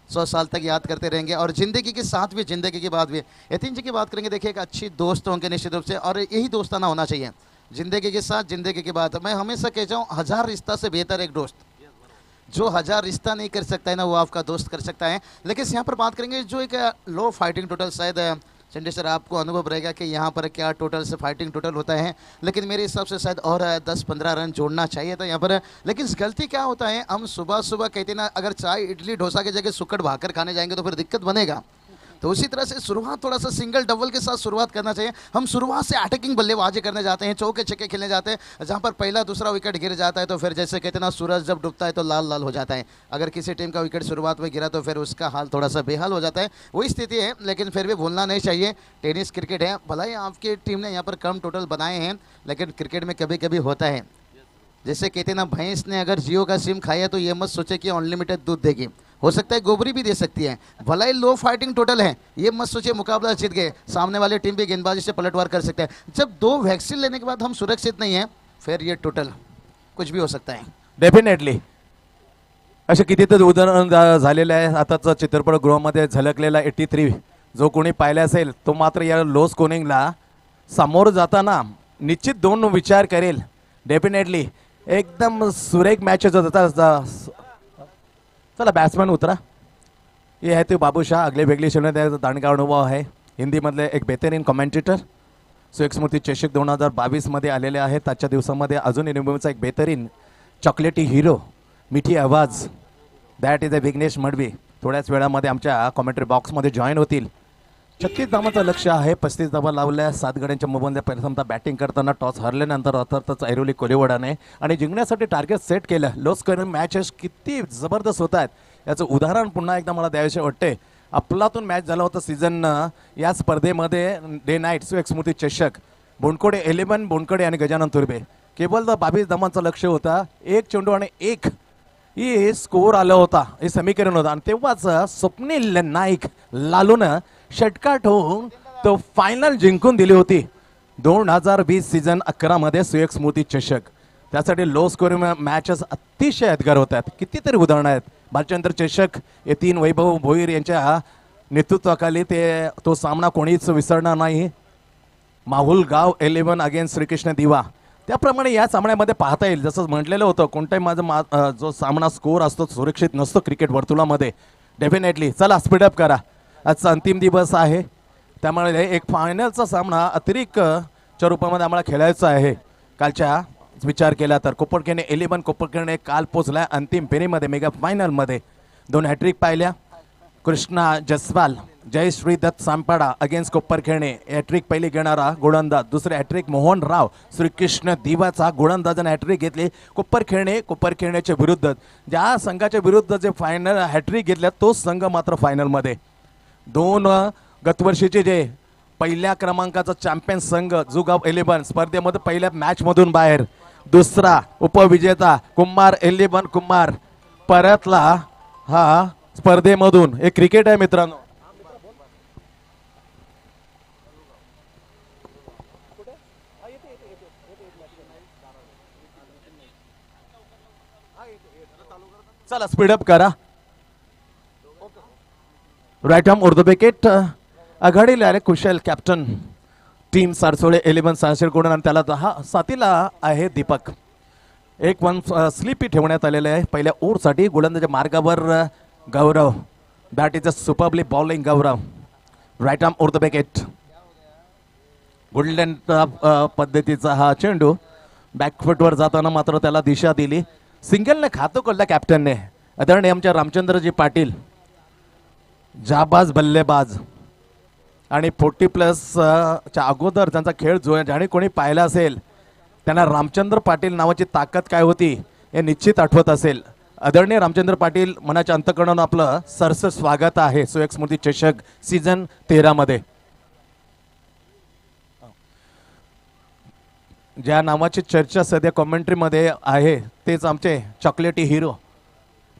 100 साल तक याद करते रहेंगे, और ज़िंदगी के साथ भी ज़िंदगी के बाद भी। यतीन जी की बात करेंगे देखिए एक अच्छी दोस्त होंगे निश्चित रूप से, और यही दोस्ताना होना चाहिए ज़िंदगी के साथ ज़िंदगी के बाद। मैं हमेशा कहता हूँ 1000 रिश्ता से बेहतर एक दोस्त। जो 1000 रिश्ता नहीं कर सकता है ना वो आपका दोस्त कर सकता है। लेकिन यहाँ पर बात करेंगे जो एक लो फाइटिंग टोटल, शायद चंडी सर आपको अनुभव रहेगा कि यहाँ पर क्या टोटल से फाइटिंग टोटल होता है, लेकिन मेरे हिसाब से शायद और 10-15 रन जोड़ना चाहिए था यहाँ पर। लेकिन गलती क्या होता है, हम सुबह सुबह कहते हैं ना अगर चाय इडली डोसा की जगह सुक्कड़ भाकर खाने जाएंगे तो फिर दिक्कत बनेगा। तो उसी तरह से शुरुआत थोड़ा सा सिंगल डबल के साथ शुरुआत करना चाहिए। हम शुरुआत से अटैकिंग बल्लेबाजी करने जाते हैं, चौके छक्के खेलने जाते हैं, जहां पर पहला दूसरा विकेट गिर जाता है तो फिर जैसे कहते हैं ना सूरज जब डूबता है तो लाल लाल हो जाता है। अगर किसी टीम का विकेट शुरुआत में गिरा तो फिर उसका हाल थोड़ा सा बेहाल हो जाता है, वही स्थिति है। लेकिन फिर भी भूलना नहीं चाहिए टेनिस क्रिकेट है, भला ही आपकी टीम ने यहाँ पर कम टोटल बनाए हैं, लेकिन क्रिकेट में कभी कभी होता है। जैसे कहते हैं ना भैंस ने अगर जियो का सिम खाया तो ये मत सोचे कि अनलिमिटेड दूध देगी, हो सकता है गोबरी भी दे सकती है। भला ही लो फाइटिंग टोटल है, ये मत सोचिए मुकाबला जीत गए, सामने वाली टीम भी गेंदबाजी से पलटवार कर सकते हैं। जब 2 वैक्सीन लेने के बाद हम सुरक्षित नहीं है फिर ये टोटल कुछ भी हो सकता है। डेफिनेटली असे कितीतरी उदाहरण झालेले आहे। आताच चित्रपटगृहामध्ये झलकलेला 83 जो कोणी पाहिला असेल तो मात्र या लो स्कोरिंगला समोर जाताना निश्चित 2 विचार करेल। डेफिनेटली एकदम सुरेख मॅचेस होता। चला बैट्समैन उतरा, ये है तो बाबूशाह अगले वेगळी शैली दांडगा अनुभव आहे। हिंदीमधले एक बेहतरीन कमेंटेटर सुयोग स्मृती चषक 2022 मध्ये आलेले आहेत। आजच्या दिवसामध्ये अजून निर्भूमीचा एक बेहतरीन चॉकलेटी हिरो मिठी आवाज that is a Vighnesh Madvi थोड्याच वेळामध्ये आमच्या कॉमेंट्री बॉक्समध्ये जॉईन होतील। 36 धावांचं लक्ष आहे, 35 धावा लावल्या 7 गड्यांच्या मोबाईलमध्ये प्रथमतः बॅटिंग करताना टॉस हरल्यानंतर अर्थातच ऐरोली कोलिवडाने आणि जिंकण्यासाठी टार्गेट सेट केलं। लो स्कोरिंग मॅचेस किती जबरदस्त होत आहेत याचं उदाहरण पुन्हा एकदा मला द्यायचे वाटते। अफलातून मॅच झाला होता सीझन या स्पर्धेमध्ये डे नाईट सुयोग स्मृती चषक बोंडकोडे 11 बोंडकोडे आणि गजानन तुर्बे केवळ 22 धावांचं लक्ष होता, 1 चेंडू आणि 1 ही स्कोर आला होता, हे समीकरण होतं। आणि तेव्हाच स्वप्नील नाईक लालून षटकार ठोकून तो फायनल जिंकून दिली होती 2020 सीझन 11 मध्ये सुयोग स्मृती चषक। त्यासाठी लो स्कोरिंग मॅचेस अतिशय यादगार होतात। कितीतरी उदाहरणं आहेत। भालचंद्र चषक यतीन वैभव भोईर यांच्या नेतृत्वाखाली तो सामना कोणीच विसरणार नाही। माहुल गाव 11 अगेन्स्ट श्रीकृष्ण दिवा, त्याप्रमाणे या सामन्यामध्ये पाहता येईल जसं म्हटलेलं होतं कोणताही माझा जो सामना स्कोर असतो सुरक्षित नसतो क्रिकेट वर्तुळामध्ये। डेफिनेटली चला स्पीडअप करा, आजचा अंतिम दिवस आहे त्यामुळे एक फायनलचा सामना अतिरिक्तच्या रूपामध्ये आम्हाला खेळायचा आहे। कालच्या विचार केला तर कोपरखेडणे 11 कोपरखेडणे काल पोचला अंतिम फेरीमध्ये मेगा फायनलमध्ये। 2 हॅट्रिक पाहिल्या, कृष्णा जसवाल जयश्री दत्त सांपाडा अगेन्स्ट कोपरखेडणे हॅट्रिक पहिली घेणारा गोलंदाज, दुसरे हॅट्रिक मोहन राव श्रीकृष्ण दिवाचा गोलंदाजाने हॅट्रिक घेतली। कोपरखेडण्याच्या विरुद्ध ज्या संघाच्या विरुद्ध जे फायनल हॅट्रिक घेतल्या तो संघ मात्र फायनलमध्ये। 2 गतवर्षीचे जे पहिल्या क्रमांकाचा चॅम्पियन संघ जुगाव 11 स्पर्धेमध्ये पहिल्या मॅच मधून बाहेर, दुसरा उपविजेता कुमार 11 कुमार परतला हा स्पर्धेमधून। हे क्रिकेट आहे मित्रांनो। चला स्पीडअप करा। राईट आर्म उर्दू विकेट आघाडीला आले कुशल कॅप्टन टीम सारसोळे 11 सांगशीलकडून आणि त्याला हा साथीला आहे दीपक. एक वन स्लिपी ठेवण्यात आलेलं आहे पहिल्या ओव्हरसाठी. गोलंदाजी मार्गावर Gaurav. That is a superbly bowling Gaurav. Right arm over the wicket. Golden पद्धतीचा हा चेंडू बॅकफुटवर जाताना मात्र त्याला दिशा दिली. सिंगलने खातो कोल्हा कॅप्टनने. आदरणीय आमच्या रामचंद्रजी पाटील जाबाज बल्लेबाज आणि 40+ च्या अगोदर त्यांचा खेळ जो ज्याने कोणी पाहिला असेल त्यांना रामचंद्र पाटील नावाची ताकद काय होती हे निश्चित आठवत असेल. आदरणीय रामचंद्र पाटील मनाच्या अंतकरणानं आपलं सरस स्वागत आहे सुयोग स्मृती चषक सीझन 13 मध्ये. ज्या नावाची चर्चा सध्या कॉमेंट्रीमध्ये आहे तेच आमचे चॉकलेटी हिरो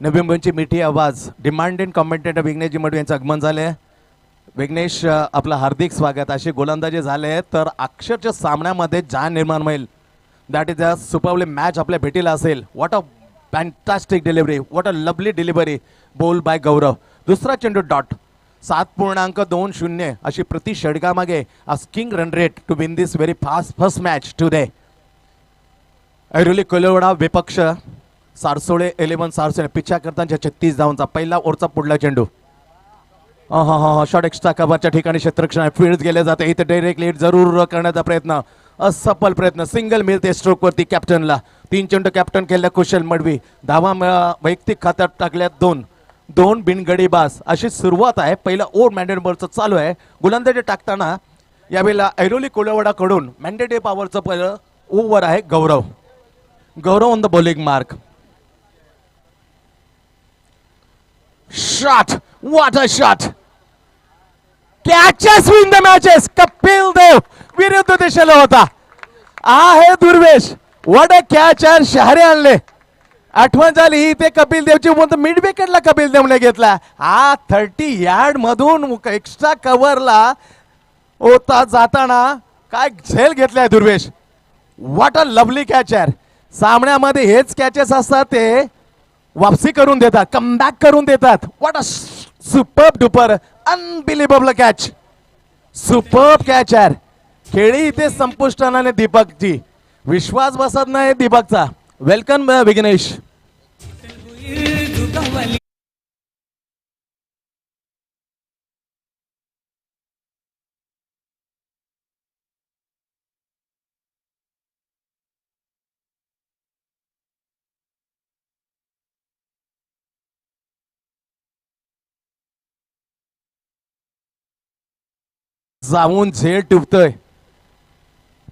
नवी मुंबईची मिठी आवाज डिमांडेड कॉमेंटेटर विघ्नेशजी मडवी यांचं आगमन झाले. विघ्नेश आपलं हार्दिक स्वागत. अशी गोलंदाजी झाले तर अक्षरच्या सामन्यामध्ये जान निर्माण होईल. That is a superbly match आपल्या भेटीला असेल. What a fantastic delivery. What a lovely delivery bowled by Gaurav. दुसरा चेंडू डॉट. 7.20 अशी प्रति षटकामागे asking run rate to win this very fast first match today. Airoli Koliwada विपक्ष सारसोळे 11 सारसोळे पिछा करताना 36 धावांचा पहिला ओव्हरचा पुढला चेंडू. शॉट एक्स्ट्रा कव्हरच्या ठिकाणी क्षेत्ररक्षण फील्ड गेले जाते. इथे डायरेक्ट लीड जरूर करण्याचा प्रयत्न. असफल प्रयत्न. सिंगल मिळते स्ट्रोक वरती कॅप्टनला. 3 चेंडू कॅप्टन केल्या कुशल मडवी. धावा वैयक्तिक खात्यात टाकल्यात 2 बिनगडी बास. अशी सुरुवात आहे. पहिला ओव्हर मॅन्डेट बॉलचं चालू आहे. गोलंदाजी टाकताना यावेळेला ऐरोली कोलिवडाकडून मॅन्डेट पॉवरचं पहिलं ओव्हर आहे Gaurav. Gaurav on the bowling mark. Shot. What a shot. Catches win the matches. Kapil Dev विरुद्ध दिशेला होता. आहे दुर्वेश. व्हॉट अ कॅच यार. शहारे आणले. आठवण झाली ते कपिल देवची. मिड विकेटला कपिल देवने घेतला. हा 30 यार्ड मधून एक्स्ट्रा कव्हरला होता जाताना काय झेल घेतलाय Durvesh. What a lovely catch यार. सामन्यामध्ये हेच कॅचेस असतात ते वापसी करून देतात. कमबॅक करून देतात. What a superb duper unbelievable catch. Superb catch यार. खेळी इथे संपुष्टाने दीपकची. विश्वास बसत नाही दीपकचा. वेलकम विघ्नेश. जाऊन झेल टिपतोय.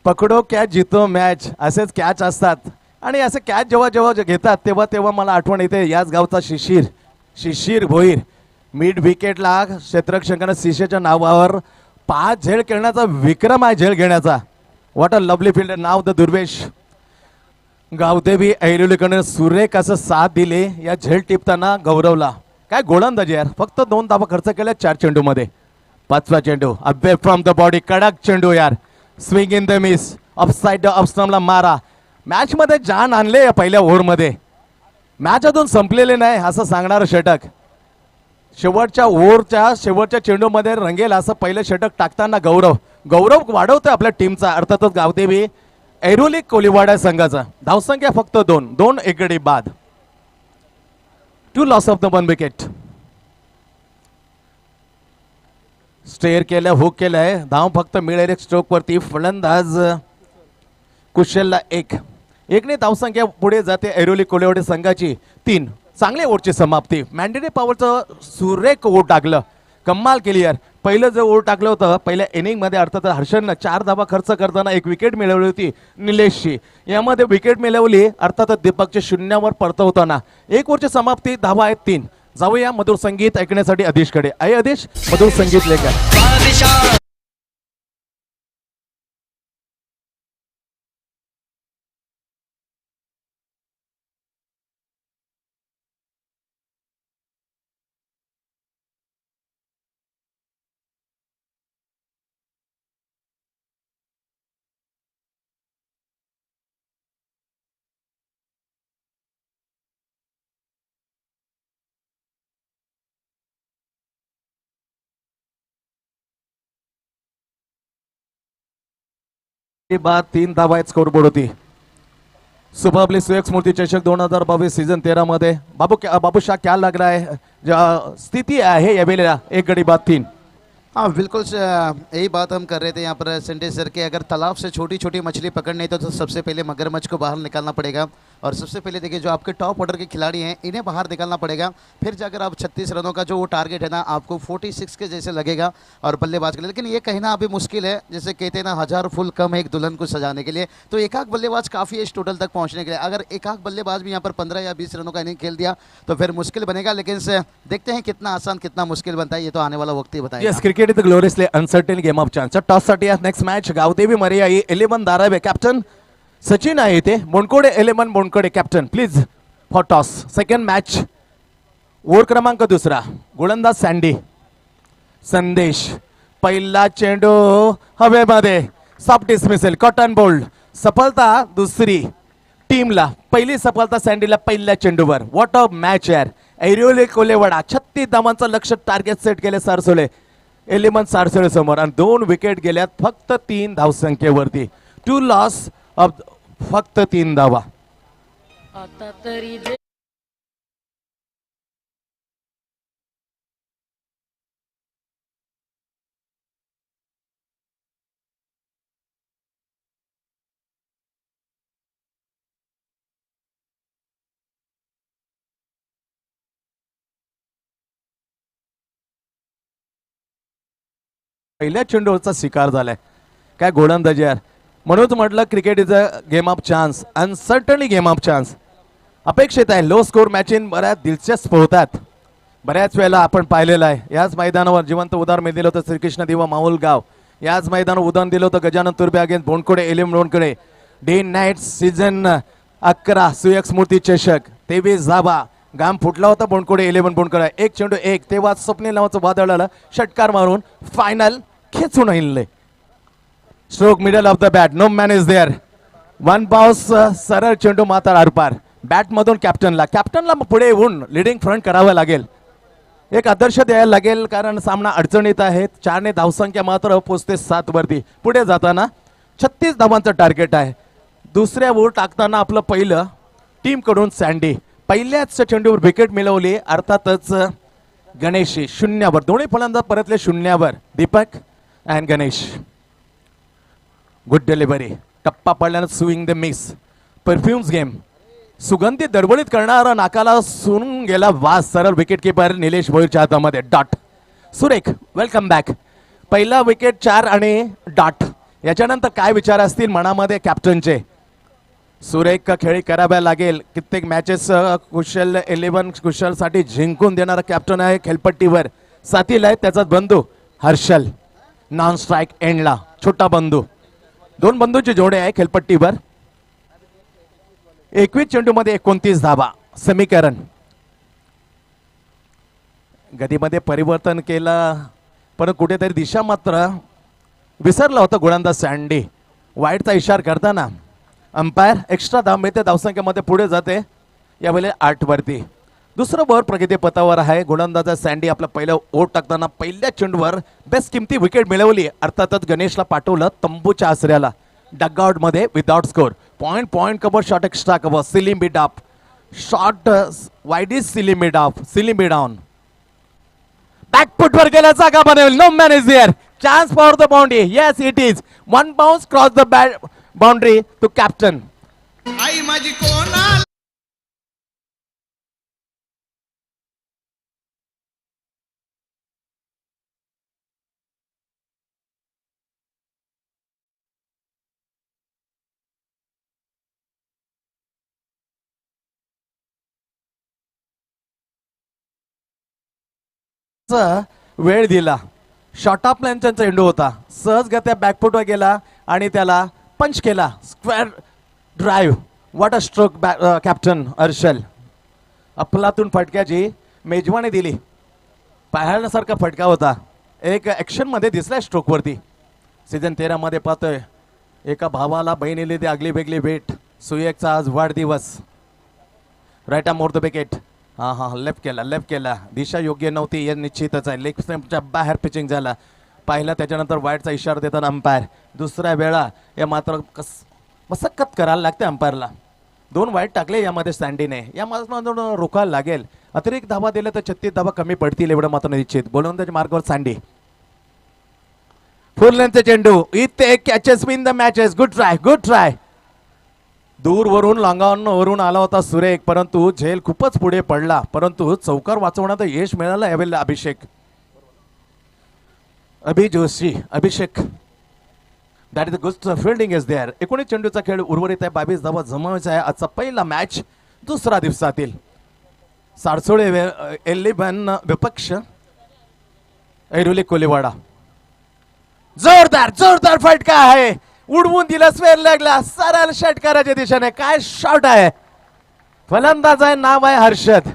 पकडो कॅच जितो मॅच असेच कॅच असतात. आणि असे कॅच जेव्हा जेव्हा घेतात तेव्हा तेव्हा मला आठवण येते याच गावचा शिशिर भोईर. मिड विकेटला क्षेत्ररक्षकानं शिशेच्या नावावर 5 झेल खेळण्याचा विक्रम आहे झेल घेण्याचा. What a lovely fielder. नाव द दुर्वेश. गावदेवी ऐरोलीकडे सुरेख असं साथ दिले या झेल टिपताना गौरवला. काय गोलंदाजी यार. फक्त 2 धावा खर्च केल्या 4 चेंडूमध्ये. 5वा चेंडू अवे फ्रॉम द बॉडी. कडक चेंडू यार. Swing in the miss. Offside ऑफस्टम्पला मारा. मॅच मध्ये जान आणले या पहिल्या ओव्हरमध्ये. मॅच अजून संपलेले नाही असं सांगणार षटक. शेवटच्या ओव्हरच्या शेवटच्या चेंडूमध्ये रंगेल असं पहिलं षटक टाकताना गौरव वाढवतोय आपल्या टीमचा. अर्थातच गावदेवी ऐरोली कोलिवाडा संघाचा. धावसंख्या फक्त 2 एक गडी बाद. 2 loss of the 1 wicket. Stair केलं हुक केलंय. धाव फक्त मिळेल एक स्ट्रोक वरती. फलंदाज कुशलला 1 धावसंख्या पुढे जाते ऐरोली कोलिवाडा संघाची. 3 चांगले ओव्हरची समाप्ती. मॅन्डेटरी पॉवरचं सुरेख ओव्हर टाकलं. कमाल केली यार. पहिलं जे ओव्हर टाकलं होतं पहिल्या इनिंग मध्ये अर्थात हर्षननं 4 धावा खर्च करताना 1 विकेट मिळवली होती निलेशची. यामध्ये विकेट मिळवली अर्थात दीपकच्या 0वर परतवताना. 1 ओव्हरची समाप्ती. धावा आहेत 3. जाऊया मधुर संगीत ऐकण्यासाठी आदेशकडे. आहे आदेश मधुर संगीत लेखक. ही बाद 3 धावा आहेत स्कोरबोर्ड होती. सुपरबली सुएक्स मूर्ती चषक 2022 सीझन 13 मध्ये बाबूशाह क्या लग रहा है स्थिति है या वेलेला 1 गडी बाद 3. हाँ बिल्कुल यही बात हम कर रहे थे यहाँ पर सेंटे सर के, अगर तालाब से छोटी छोटी मछली पकड़नी तो सबसे पहले मगरमच्छ को बाहर निकालना पड़ेगा. और सबसे पहले देखिए जो आपके टॉप ऑर्डर के खिलाड़ी हैं इन्हें बाहर निकालना पड़ेगा. फिर जाकर आप 36 रनों का जो वो टारगेट है ना आपको 46 के जैसे लगेगा और बल्लेबाज के लिए. लेकिन ये कहना अभी मुश्किल है, जैसे कहते हैं ना 1000 फूल कम है एक दुल्हन को सजाने के लिए. तो एक आध बल्लेबाज काफ़ी है इस टोटल तक पहुँचने के लिए. अगर एक आध बल्लेबाज भी यहाँ पर 15 या 20 रनों का इनिंग खेल दिया तो फिर मुश्किल बनेगा. लेकिन देखते हैं कितना आसान कितना मुश्किल बनता है, ये तो आने वाला वक्त ही बताएगा. Yes, cricket is the gloriously uncertain game of chance. Toss साठी next match Gavdevi Mariyai 11 Dharave. Captain Sachin आहे इथे. Bonkode 11 Bonkode captain please for toss. Second match over क्रमांक 2 गोलंदाज सँडी संदेश. पहिला चेंडू हवेमध्ये सॉफ्ट डिसमिसल कॉटन बोल्ड. सफलता दुसरी टीमला, पहिली सफलता सँडीला पहिल्या चेंडूवर. व्हॉट अ मॅच यार. ऐरोली कोलेवाडा 36 धावांचं लक्ष्य टार्गेट सेट केले सारसोले 11 सारसोले समोर आणि 2 विकेट गेल्यात फक्त 3 धावसंख्येवरती. 2 लॉस ऑफ फक्त 3 धावा. आता तरी पहिल्या चेंडूचा शिकार झालाय काय गोलंदाजी यार. म्हणूनच म्हटलं cricket is a game of chance, uncertainly game of chance. अपेक्षित आहे लो स्कोर मॅचिंग बऱ्याच दिलचस्प होतात. बऱ्याच वेळेला आपण पाहिलेलं आहे. याच मैदानावर जिवंत उदाहरण दिलं होतं श्रीकृष्ण देवा माहुलगाव. याच मैदानावर उदाहरण दिलं होतं Gajanan Turbe against Bonkode 11 Bonkode. Day night season 11 सुयक्स मूर्ती चषक 23 धावा. घाम फुटला होता बोनकोडे 11 बोनकोडे. 1 चेंडू 1 तेव्हा स्वप्नील नावाचं वादळ आलं. षटकार मारून फायनल खेचून आणले. Stroke middle of the bat, no man is there. 1 bounce सरळ चेंडू मात्र आरपार. बॅट मधून कॅप्टनला पुढे येऊन लिडिंग फ्रंट करावं लागेल. एक आदर्श द्यायला लागेल कारण सामना अडचणीत आहे. 4 ने धावसंख्या मात्र पोचते 7 वरती. पुढे जाताना 36 धावांचं टार्गेट आहे. दुसऱ्या ओव्हर टाकताना आपलं पहिलं टीम कडून सँडी पहिल्याच चेंडूवर विकेट मिळवली. अर्थातच गणेश 0वर. दोन्ही फलंदाज परतले 0वर. Deepak and Ganesh. Good delivery. टप्पा पडल्यानं swing the miss. Perfumes game. सुगंधी दडबडीत करणारा नाकाला सुरून गेला वास. सरळ विकेट किपर निलेश भोईरच्या हातामध्ये. डॉट. सुरेख वेलकम बॅक. पहिला विकेट 4 आणि डॉट. याच्यानंतर काय विचार असतील मनामध्ये कॅप्टनचे. सुरेख खेळी कराव्या लागेल. कित्येक मॅचेस कुशल 11 कुशलसाठी जिंकून देणारा कॅप्टन आहे. खेळपट्टीवर साथीला आहे त्याचा बंधू हर्षल. नॉन स्ट्राईक एंडला छोटा बंधू. 2 बंधूची जोडे आहे खेळपट्टीवर. 21 चेंडूमध्ये 29 धावा. समीकरण गतीमध्ये परिवर्तन केलं पण कुठेतरी दिशा मात्र विसरला होता गोलंदाज सँडी. वाईटचा इशारा करताना अंपायर एक्स्ट्रा धाव मिळते. धावसंख्येमध्ये पुढे जाते यावेळी 8 वरती. दुसरं ओव्हर प्रगती पथावर आहे. गोलंदाज सँडी आपलं पहिलं ओव्हर टाकताना पहिल्या चेंडूवर बेस्ट किमती विकेट मिळवली. अर्थातच गणेशला पाठवलं तंबूच्या आसऱ्याला. डगआउट मध्ये without score. Point cover shot extra cover. Ceiling bit off shot wide is ceiling bit off. Ceiling bit down. बॅकफुटवर गेला जागा बनवेल. No man is there. Chance for the boundary. Yes it is. 1 bounce cross the boundary to captain. आई माझी कोणा वेळ दिला. Short of लाईनचा चेंडू होता. सहजगत्या बॅकफुटवर गेला आणि त्याला पंच केला. Square drive. What a stroke captain Harshal. अफलातून फटक्याची मेजवानी दिली. पाहण्यासारखा फटका होता. एक ऍक्शन मध्ये दिसलाय स्ट्रोक वरती. सीझन 13 मध्ये पाहतोय एका भावाला बहिणीला ती आगली वेगळी भेट. सुयेकचा आज वाढदिवस. Right more the wicket. हा लेफ्ट केला. दिशा योग्य नव्हती हे निश्चितच आहे. लेग स्टंपच्या बाहेर पिचिंग झाला. पाहिला त्याच्यानंतर वाईटचा इशारा देताना अंपायर दुसऱ्या वेळा या मात्र मसक्कत करायला लागते अंपायरला. 2 वाईट टाकले यामध्ये सँडीने, या मात्र रोखायला लागेल. अतिरिक्त धावा दिले तर 36 धावा कमी पडतील एवढं मात्र निश्चित. गोलंदाजी मार्गावर सँडी. फुल लेंथचे चेंडू इथे catches win the matches. Good try, good try. दूरवरून लांगावरून आला होता सुरेख, परंतु झेल खूपच पुढे पडला, परंतु चौकार वाचवण्यात यश मिळालं यावेळेला Abhishek that is good fielding is there. 19 चेंडूचा खेळ उर्वरित आहे. 22 धावा जमावायचा आहे. आजचा पहिला मॅच दुसरा दिवसातील. सारसोळे 11 विपक्ष ऐरोली कोलीवाडा. जोरदार जोरदार फटका आहे. उडवून दिला स्वेर लागला सरळ षटकाराच्या दिशेने. काय शॉट आहे. फलंदाज आहे, नाव आहे हर्षद.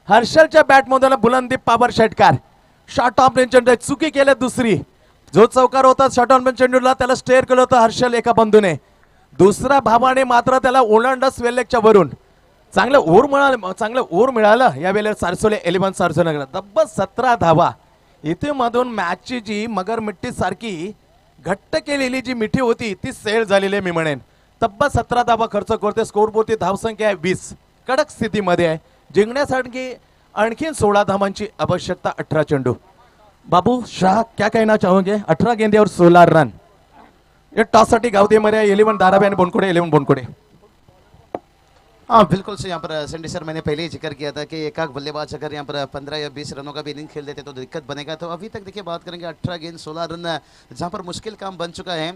हर्षदच्या बॅटमधून बुलंदी पावर षटकार. शॉट ऑफ चेंडू चुकी केल्या दुसरी. जो चौकार होता शॉट ऑन चेंडूला त्याला स्टेअर केलं होतं हर्षल एका बंधूने. दुसऱ्या भावाने मात्र त्याला ओलांडा स्वेलेकच्या वरून. चांगलं ओव्हर मिळालं यावेळेला सारसोले 11 सारसोले तब्बल 17 धावा. इथे मधून मॅचची जी मगर मिट्टी सारखी घट्ट केलेली जी मिठी होती ती सेल झालेली आहे मी म्हणेन. तब्बल 17 धावा खर्च करते. स्कोरवरती धावसंख्या आहे 20. कडक स्थितीमध्ये आहे. जिंकण्यासाठी आणखीन 16 धावांची आवश्यकता. 18 चेंडू. बाबू शाह क्या कहना चाहोगे. 18 गेंदे और 16 रन. ये टॉस साठी गावदे मर्या 11 धाराबे आणि बोनकोडे 11 बोनकोडे. हाँ बिल्कुल से यहाँ पर सेंडी सर मैंने पहले ही जिक्र किया था कि एकाक बल्लेबाज अगर यहाँ पर 15 या 20 रनों का भी इनिंग खेल देते तो दिक्कत बनेगा. तो अभी तक देखिए बात करेंगे 18 गेंद 16 रन जहाँ पर मुश्किल काम बन चुका है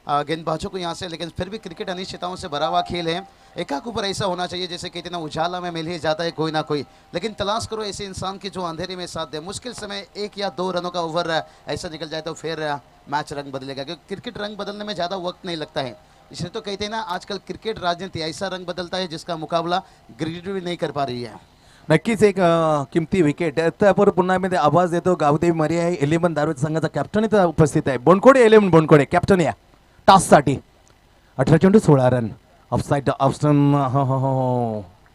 गेंदबाजों को यहाँ से. लेकिन फिर भी क्रिकेट अनिश्चितताओं से भरा हुआ खेल है. एकाक ऊपर ऐसा होना चाहिए जैसे कहते ना उजाला में मिल ही जाता है कोई ना कोई. लेकिन तलाश करो ऐसे इंसान की जो अंधेरे में साथ दे. मुश्किल समय 1 या 2 रनों का ओवर ऐसा निकल जाए तो फिर मैच रंग बदलेगा. क्योंकि क्रिकेट रंग बदलने में ज़्यादा वक्त नहीं लगता है. इसलिए तो कहते हैं ना आजकल क्रिकेट राजनीति ऐसा रंग बदलता है जिसका मुकाबला क्रिकेट भी नहीं कर पा रही है. नक्कीच एक किमती विकेट. त्यावर पुन्हा मध्ये आवाज देतो गावदेवी मर्या 11 दारू संघाचा कॅप्टन इथं उपस्थित आहे. बोनकोडे 11 बोनकोडे कॅप्टन या टॉस साठी. 18 चेंडू 16 रन. Offside option.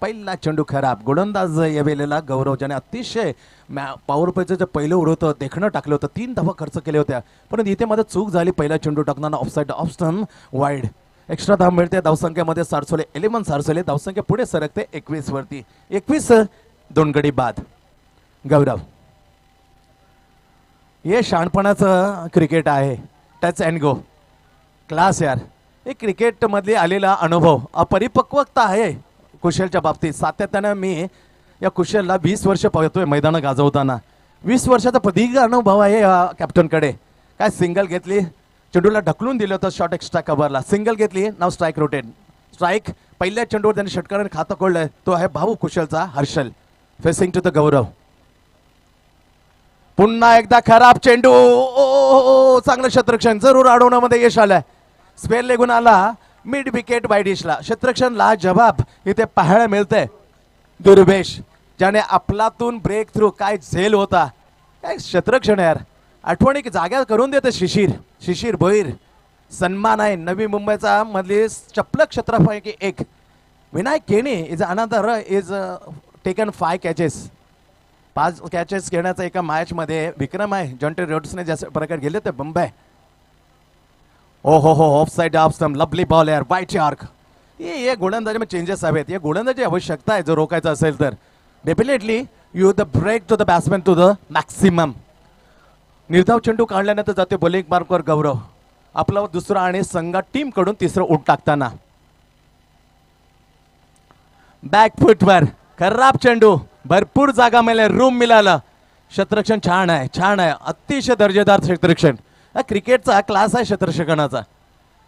पहिला चेंडू खराब. गोलंदाज या वेळेला गौरव ज्याने अतिशय पॉवर प्लेचं जे पहिलं उडवतं देखणं टाकलं होतं. 3 धावा खर्च केल्या होत्या, परंतु इथे मध्ये चूक झाली. पहिला चेंडू टाकताना ऑफसाइड ऑप्शन वाईड. एक्स्ट्रा धाव मिळते. धावसंख्येमध्ये सारसोले 11 सारसोले. धावसंख्या पुढे सरकते 21 वरती. 21 2 गडी बाद. गौरव हे शहाणपणाचं क्रिकेट आहे. टच अँड गो क्लास यार. हे क्रिकेट मध्ये आलेला अनुभव अपरिपक्वता आहे कुशलच्या बाबतीत. सातत्यानं मी या कुशलला 20 वर्ष पाहतोय मैदानं गाजवताना. 20 वर्षाचा प्रदीर्घ अनुभव आहे या कॅप्टनकडे. काय सिंगल घेतली. चेंडूला ढकलून दिलं होतं शॉट एक्स्ट्रा कव्हरला. सिंगल घेतली. नाव स्ट्राईक रोटेट. स्ट्राईक पहिल्या चेंडूवर त्यांनी षटकाराने खातं खोललंय. तो आहे भाऊ कुशलचा हर्षल. फेसिंग टू द गौरव. पुन्हा एकदा खराब चेंडू. चांगलं क्षेत्ररक्षण. जरूर अडवण्यामध्ये यश आलंय. स्पेल लेगून आला मिड विकेट वाईडिशला. क्षेत्ररक्षणला जवाब इथे पाहायला मिळतंय. दुर्वेश ज्याने आपलातून ब्रेक थ्रू काय झेल होता. काय क्षेत्ररक्षण यार. आठवणी जाग्या करून देते शिशिर भोईर. सन्मान आहे नवी मुंबईचा मधली चपलक क्षेत्रापैकी एक. Vinayak Keni is another is taken 5 catches. 5 catches घेण्याचा एका मॅच मध्ये विक्रम आहे. जॉन्टी रोड्सने जसे प्रकारे गेले ते बंबई. हो of side off stump. Lovely ball यार. वाईट आर्क. ये गोलंदाजी में चेंजेस हवेत. ये गोलंदाजी आवश्यकता आहे. जर रोकायचं असेल तर definitely you the break to the batsman to the maximum. निर्धाव चेंडू काढल्यानंतर जाते बॉलिंग मार्कवर गौरव. आपला दुसरा आणि संघात टीम कडून तिसरं उठ टाकताना बॅक फुटवर खराब चेंडू. भरपूर जागा मिळाली. रूम मिळालं. क्षेत्ररक्षण छान आहे. अतिशय दर्जेदार क्षेत्ररक्षण. क्रिकेटचा क्लास आहे क्षेत्ररक्षणाचा.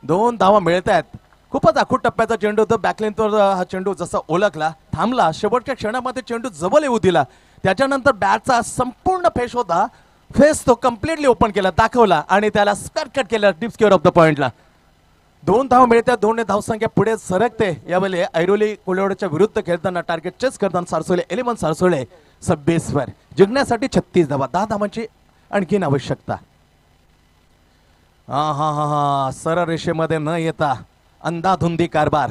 2 धावा मिळत आहेत. खूपच आखूट टप्प्याचा चेंडू होता. बॅकलेनवर हा चेंडू जसा ओळखला थांबला. शेवटच्या क्षणामध्ये चेंडू जवळ येऊ दिला. त्याच्यानंतर बॅटचा संपूर्ण फेस तो कम्प्लिटली ओपन केला दाखवला आणि त्याला स्कट केला डीप स्क्वेअर ऑफ द पॉइंटला. 2 धावा मिळतात. 2 धावसंख्या पुढे सरकते. यावेळी ऐरोली कोलिवाडाच्या विरुद्ध खेळताना टार्गेट चेस करताना सारसोले 11 सारसोले 26 वर. जिंकण्यासाठी 36 धावा. 10 धावांची आणखीन आवश्यकता. हा सरळ रेषेमध्ये न येता अंधाधुंदी कारभार.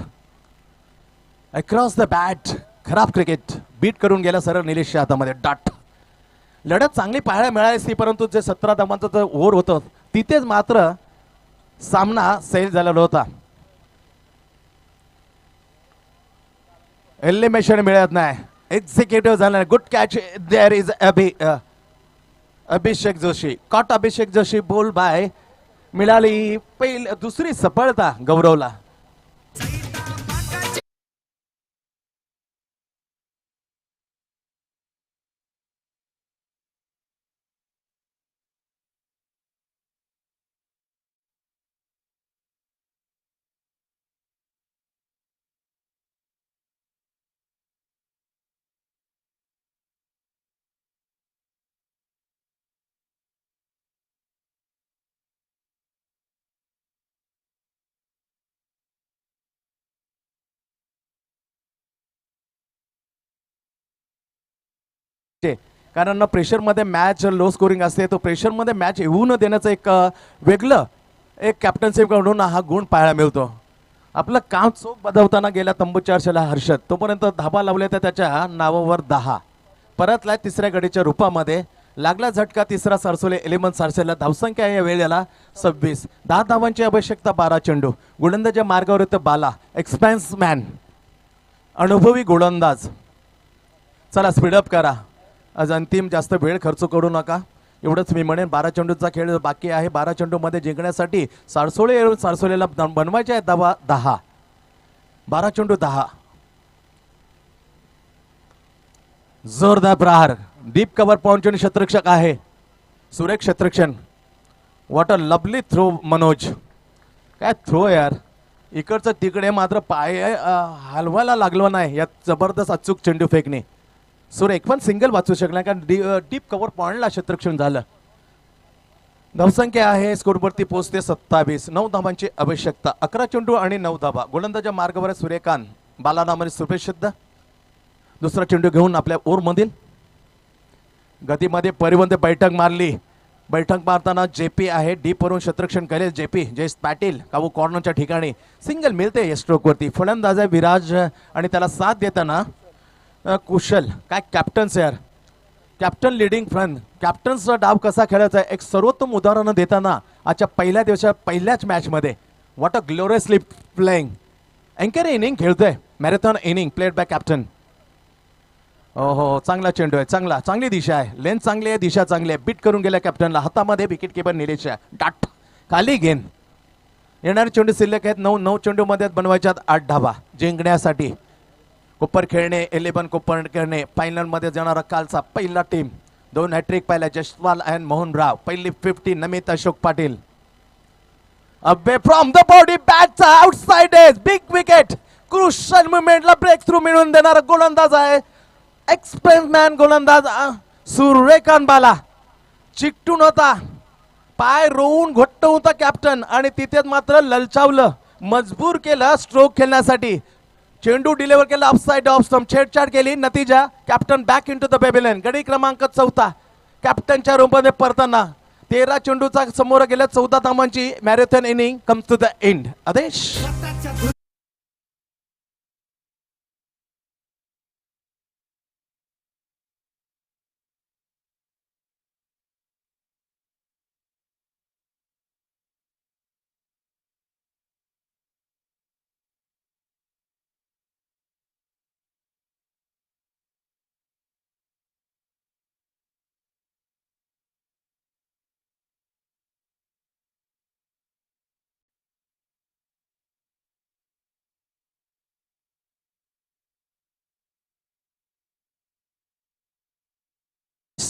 Across the bat. खराब क्रिकेट. बीट करून गेला सरळ निलेशच्या हातामध्ये. डॉट. लढत चांगली पाहायला मिळाली असती, परंतु जे 17 धावांचं जे ओव्हर होतं तिथेच मात्र सामना सैल झालेला होता. एलिमिनेशन मिळत नाही, एक्झिक्युटिव्ह झाला. Good catch there is Abhishek Joshi. Caught Abhishek Joshi bowled by. मिळाली दुसरी सफलता गौरवला. कारण प्रेशरमध्ये मॅच लो स्कोरिंग असते, तो प्रेशरमध्ये मॅच येऊ न देण्याचं एक वेगळं एक कॅप्टनशिपकडून हा गुण पाहायला मिळतो. आपलं काम चोख बदलताना गेल्या तंबूच्या अर्षाला हर्षद तोपर्यंत धाबा लावल्या तर त्याच्या नावावर 10 परतलाय तिसऱ्या गडीच्या रूपामध्ये. लागला झटका तिसरा सरसोले एलिमन सारसेला. धावसंख्या या वेळेला 26. 10 धावांची आवश्यकता. 12 चेंडू. गोलंदाजच्या मार्गावर येतं बाला, एक्सपॅन्स मॅन, अनुभवी गोलंदाज. चला स्पीडअप करा, आज अंतिम जास्त वेळ खर्च करू नका, एवढंच मी म्हणेन. 12 चेंडूचा खेळ बाकी आहे. 12 चेंडूमध्ये जिंकण्यासाठी सारसोलेला बनवायचे आहे धावा 10. 12 चेंडू 10. जोरदार प्रहार. डीप कव्हर पॉइंट क्षेत्ररक्षक आहे सुरेख क्षेत्रक्षण. What a lovely throw Manoj. काय थ्रो यार, इकडचं तिकडे मात्र पाय हलवायला लागलो नाही. यात जबरदस्त अचूक चेंडू फेकणे. सुरेख पण सिंगल वाचू शकला कारण डीप कव्हर पॉइंटला क्षेत्ररक्षण झालं. धावसंख्या आहे स्कोरवरती पोहोचते 27. 9 धावांची आवश्यकता. 11 चेंडू आणि 9 धावा. गोलंदाजच्या मार्गावर सूर्यकांत. बाला नामाने सुप्रसिद्ध. दुसरा चेंडू घेऊन आपल्या ओरमधील गतीमध्ये परिवंत बैठक मारली. बैठक मारताना जेपी आहे. डीप वरून क्षेत्ररक्षण करेल जेपी. जयेश पाटील काबू कॉर्नरच्या ठिकाणी सिंगल मिळते या स्ट्रोकवरती. फलंदाज आहे विराज आणि त्याला साथ देताना कुशल. काय कॅप्टन्स यार, कॅप्टन लिडिंग फ्रंट. कॅप्टन्सचा डाव कसा खेळायचा एक सर्वोत्तम उदाहरण देताना आजच्या पहिल्या दिवसाच्या पहिल्याच मॅचमध्ये व्हॉट अ ग्लोरियसली प्लेइंग. अँकर इनिंग खेळतोय, marathon inning played by captain. हो चांगला चेंडू आहे, चांगली दिशा आहे. लेंथ चांगली आहे, दिशा चांगली आहे. बीट करून गेल्या कॅप्टनला. हातामध्ये विकेट किपर निलेश आहे. डाट खाली गेन. येणारे चेंडू शिल्लक आहेत 9 चेंडूमध्ये बनवायच्यात 8 धावा जिंकण्यासाठी. कोपर खेळणे 11 कोपर खेळणे. फायनलमध्ये जाणारा कालचा पहिला टीम. 2 हॅट्रिक पाहिला जसवाल अँड मोहन राव. पहिली 50 Namit Ashok Patil. Away from the body बॅटचा outside edge big wicket. Crucial मुवमेंटला ब्रेक थ्रू मिळवून देणारा गोलंदाज आहे एक्सप्रेस मॅन गोलंदाज सूर्यकांत बाला. चिकटून होता, पाय रोवून घट्ट होता कॅप्टन आणि तिथेच मात्र ललचावलं, मजबूर केलं स्ट्रोक खेळण्यासाठी. चेंडू डिलिव्हर केला ऑफसाइड ऑफ स्टंप. छेडछाड केली. नतीजा captain back into the pavilion. गडी क्रमांक 14 कॅप्टनच्या रूपामध्ये परताना 13 चेंडूचा समोर गेल्या 14 धावांची marathon inning comes to the end. Aadesh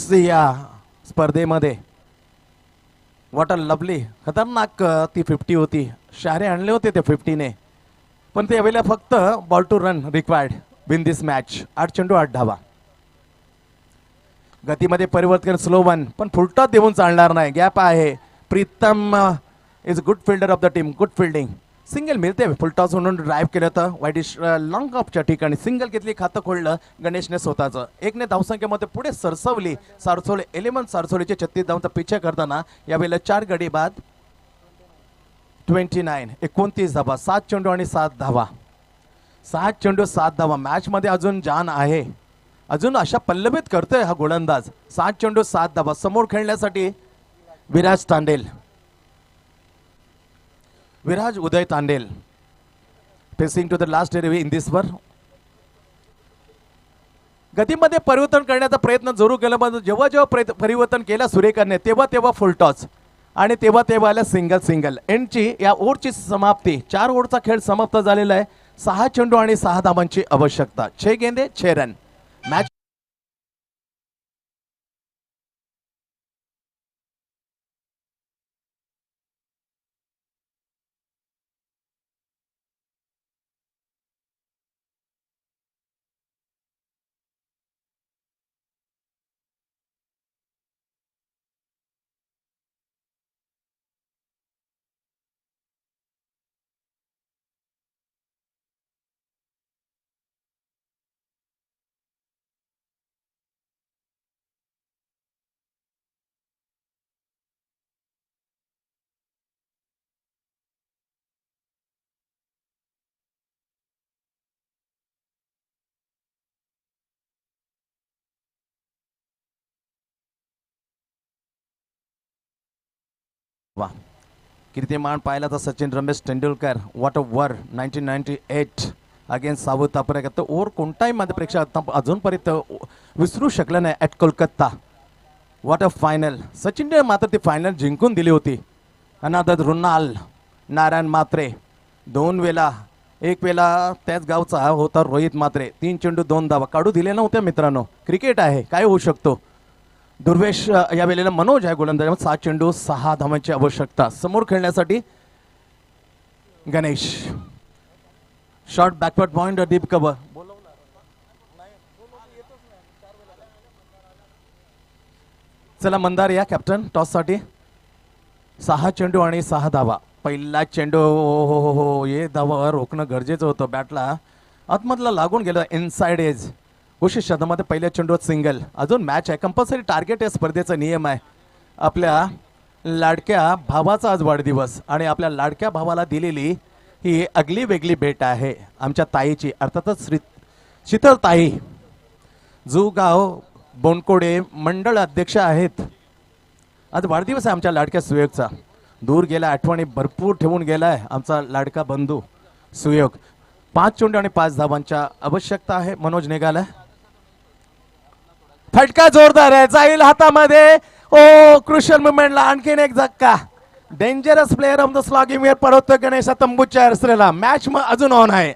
या स्पर्धेमध्ये व्हॉट अ लवली खतरनाक ती 50 होती. शहारे आणले होते ते 50 ने, पण ते वेळेला फक्त ball two run required win this match. 8 चेंडू 8 धावा. गतीमध्ये परिवर्तन स्लो वन, पण फुलटॉस देऊन चालणार नाही. गॅप आहे. Pritam is good fielder of the team. Good fielding. Single मिळते. फुलटॉस म्हणून ड्राईव्ह केलं तर वाईडिश लॉंग ऑफच्या ठिकाणी सिंगल घेतली. खातं खोललं गणेशने स्वतःचं. 1 ने धावसंख्येमध्ये पुढे सरसवली सारसोले. एलिमन सारसोलीचे 36 धावांचा पिछा करताना यावेळेला 4 गडी बाद 29 धावा. 7 चेंडू आणि 7 धावा. 7 चेंडू 7 धावा. मॅच मध्ये अजून जान आहे. अजून अशा पल्लवित करतोय हा गोलंदाज. 7 चेंडू 7 धावा. समोर खेळण्यासाठी Viraj Tandel, Viraj Uday Tandel facing to the last delivery in this over. गतीमध्ये परिवर्तन करण्याचा प्रयत्न जरूर केला, पण जेव्हा जेव्हा परिवर्तन केला सुरेखाने तेव्हा तेव्हा फुल टॉस आणि तेव्हा तेव्हा आल्या सिंगल सिंगल. एंडची या ओव्हरची समाप्ती. 4 ओव्हरचा खेळ समाप्त झालेला आहे. 6 चेंडू आणि 6 धावांची आवश्यकता. 6 गेंदे 6 रन. मॅच वा. कीर्तिमान पाहिला तर सचिन रमेश तेंडुलकर. व्हॉट अ वर 1998 अगेन्स्ट साऊथ आफ्रिका. तर ओव्हर कोणताही मध्ये प्रेक्षक अजूनपर्यंत विसरू शकलं नाही at Kolkata. What a final. सचिनने मात्र ती फायनल जिंकून दिली होती. अनादर रुनाल नारायण मात्रे 2 वेळा, एक वेळा त्याच गावचा होता रोहित मात्रे. 3 चेंडू 2 धावा काढू दिले नव्हत्या मित्रांनो. क्रिकेट आहे, काय होऊ शकतो. दुर्वेश या वेळेला मनोज आहे गोलंदाज. 7 चेंडू 6 धावांची आवश्यकता. समोर खेळण्यासाठी Ganesh. Short backward point deep cover. चला मंदार या कॅप्टन टॉस साठी. 6 चेंडू आणि 6 धावा. पहिला चेंडू हो हे धावा रोखणं गरजेचं होतं. बॅटला आतमधला लागून गेलं इनसाइड एज. कोशिश शतकामध्ये पहिल्या चेंडूत सिंगल. अजून मॅच आहे. कंपल्सरी टार्गेट या स्पर्धेचा नियम आहे. आपल्या लाडक्या भावाचा आज वाढदिवस आणि आपल्या लाडक्या भावाला दिलेली ही अगली वेगळी भेट आहे आमच्या ताईची, अर्थातच शीतल ताई, जो गाव बोनकोडे मंडळ अध्यक्ष आहेत. आज वाढदिवस आहे आमच्या लाडक्या सुयोगचा. दूर गेला, आठवणी भरपूर ठेवून गेलाय आमचा लाडका बंधू सुयोग. 5 चेंडू आणि 5 धावांच्या आवश्यकता आहे. मनोज निघाला. फटका जोरदार आहे, जाईल हातामध्ये. ओ क्रुशियल मुवमेंटला आणखीन एक झटका. Dangerous player of the slogging वेअर पडतोय गणेश तंबूच्या अर्सलेला. मॅच मग अजून ऑन आहे.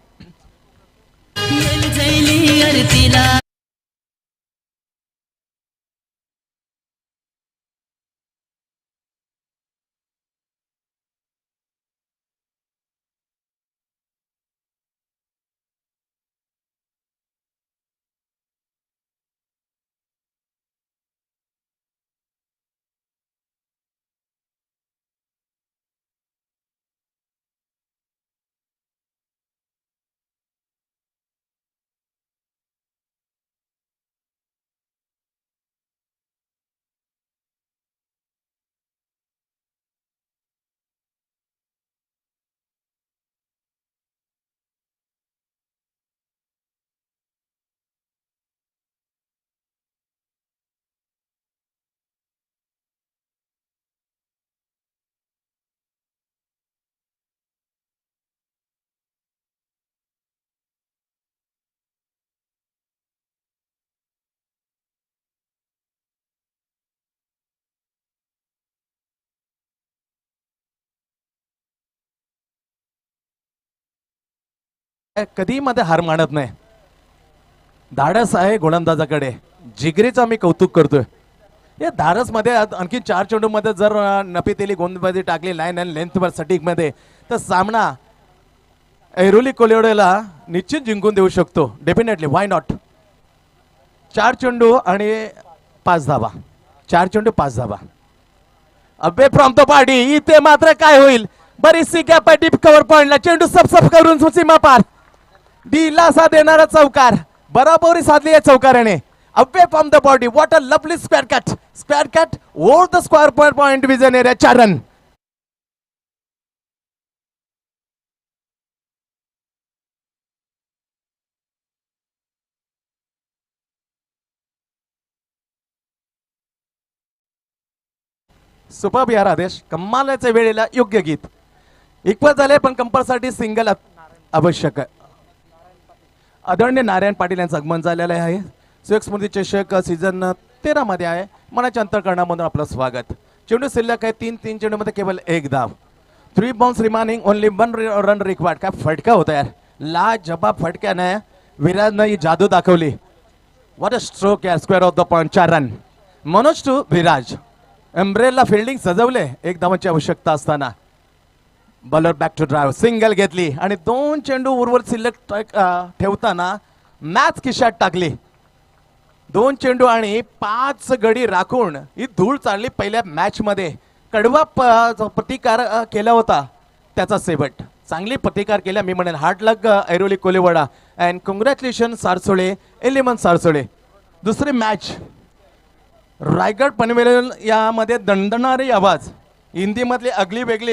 कधी मध्ये हार मानत नाही. धाडस आहे गोलंदाजाकडे. जिगरीचा मी कौतुक करतोय. या धाडस मध्ये आणखी 4 चेंडू मध्ये जर नफीतेली गोंदबाजी टाकली लाईन अँड लेंथ वर सटीक मध्ये तर सामना ऐरोली कोलिवडेला निश्चित जिंकून देऊ शकतो. Definitely, why not. 4 चेंडू आणि 5 धावा. 4 चेंडू 5 धावा. अबे फ्रॉम द पार्टी. इथे मात्र काय होईल. बरीचशी गॅप आहे डीप कव्हर पॉइंटला. चेंडू सप करून सीमा पार. दिलासा देणारा चौकार. बराबरी साधली या चौकाराने. Away from the body. What a lovely square cut. Square cut over the square point vision area. 4 run. Super यार आदेश कमालाच्या वेळेला योग्य गीत इक्वल झाले पण कंपल्सरी सिंगल आवश्यक आहे. आदरणीय नारायण पाटील यांचं आगमन झालेलं आहे. सुयोग स्मृती चषक सीझन 13 मध्ये आहे. मनाच्या अंतरकरणामधून आपलं स्वागत. चेंडू शिल्लक आहे 3 चेंडूमध्ये केवळ 1 धाव. 3 bounce remaining only 1 run required. काय फटका होता यार, लाजबाब फटक्याने विराजनं ही जादू दाखवली. व्हॉट अ स्ट्रोक यार, square of the point 4 run. Manoj to Viraj. Umbrella fielding सजवले 1 धावांची आवश्यकता असताना. Bowler back to drive single घेतली आणि 2 चेंडू उर्वरित शिल्लक ठेवताना मॅच खिशात टाकली. 2 चेंडू आणि 5 गडी राखून ही धूळ चालली पहिल्या मॅच मध्ये. कडवा प्रतिकार केला होता त्याचा शेवट. चांगली प्रतिकार केला मी म्हणेन. Hard luck Airoli Koliwada and congratulation Sarsole 11 Sarsole. दुसरी मॅच रायगड पनवेल यामध्ये दणदणारी आवाज हिंदीमधली अगली वेगळी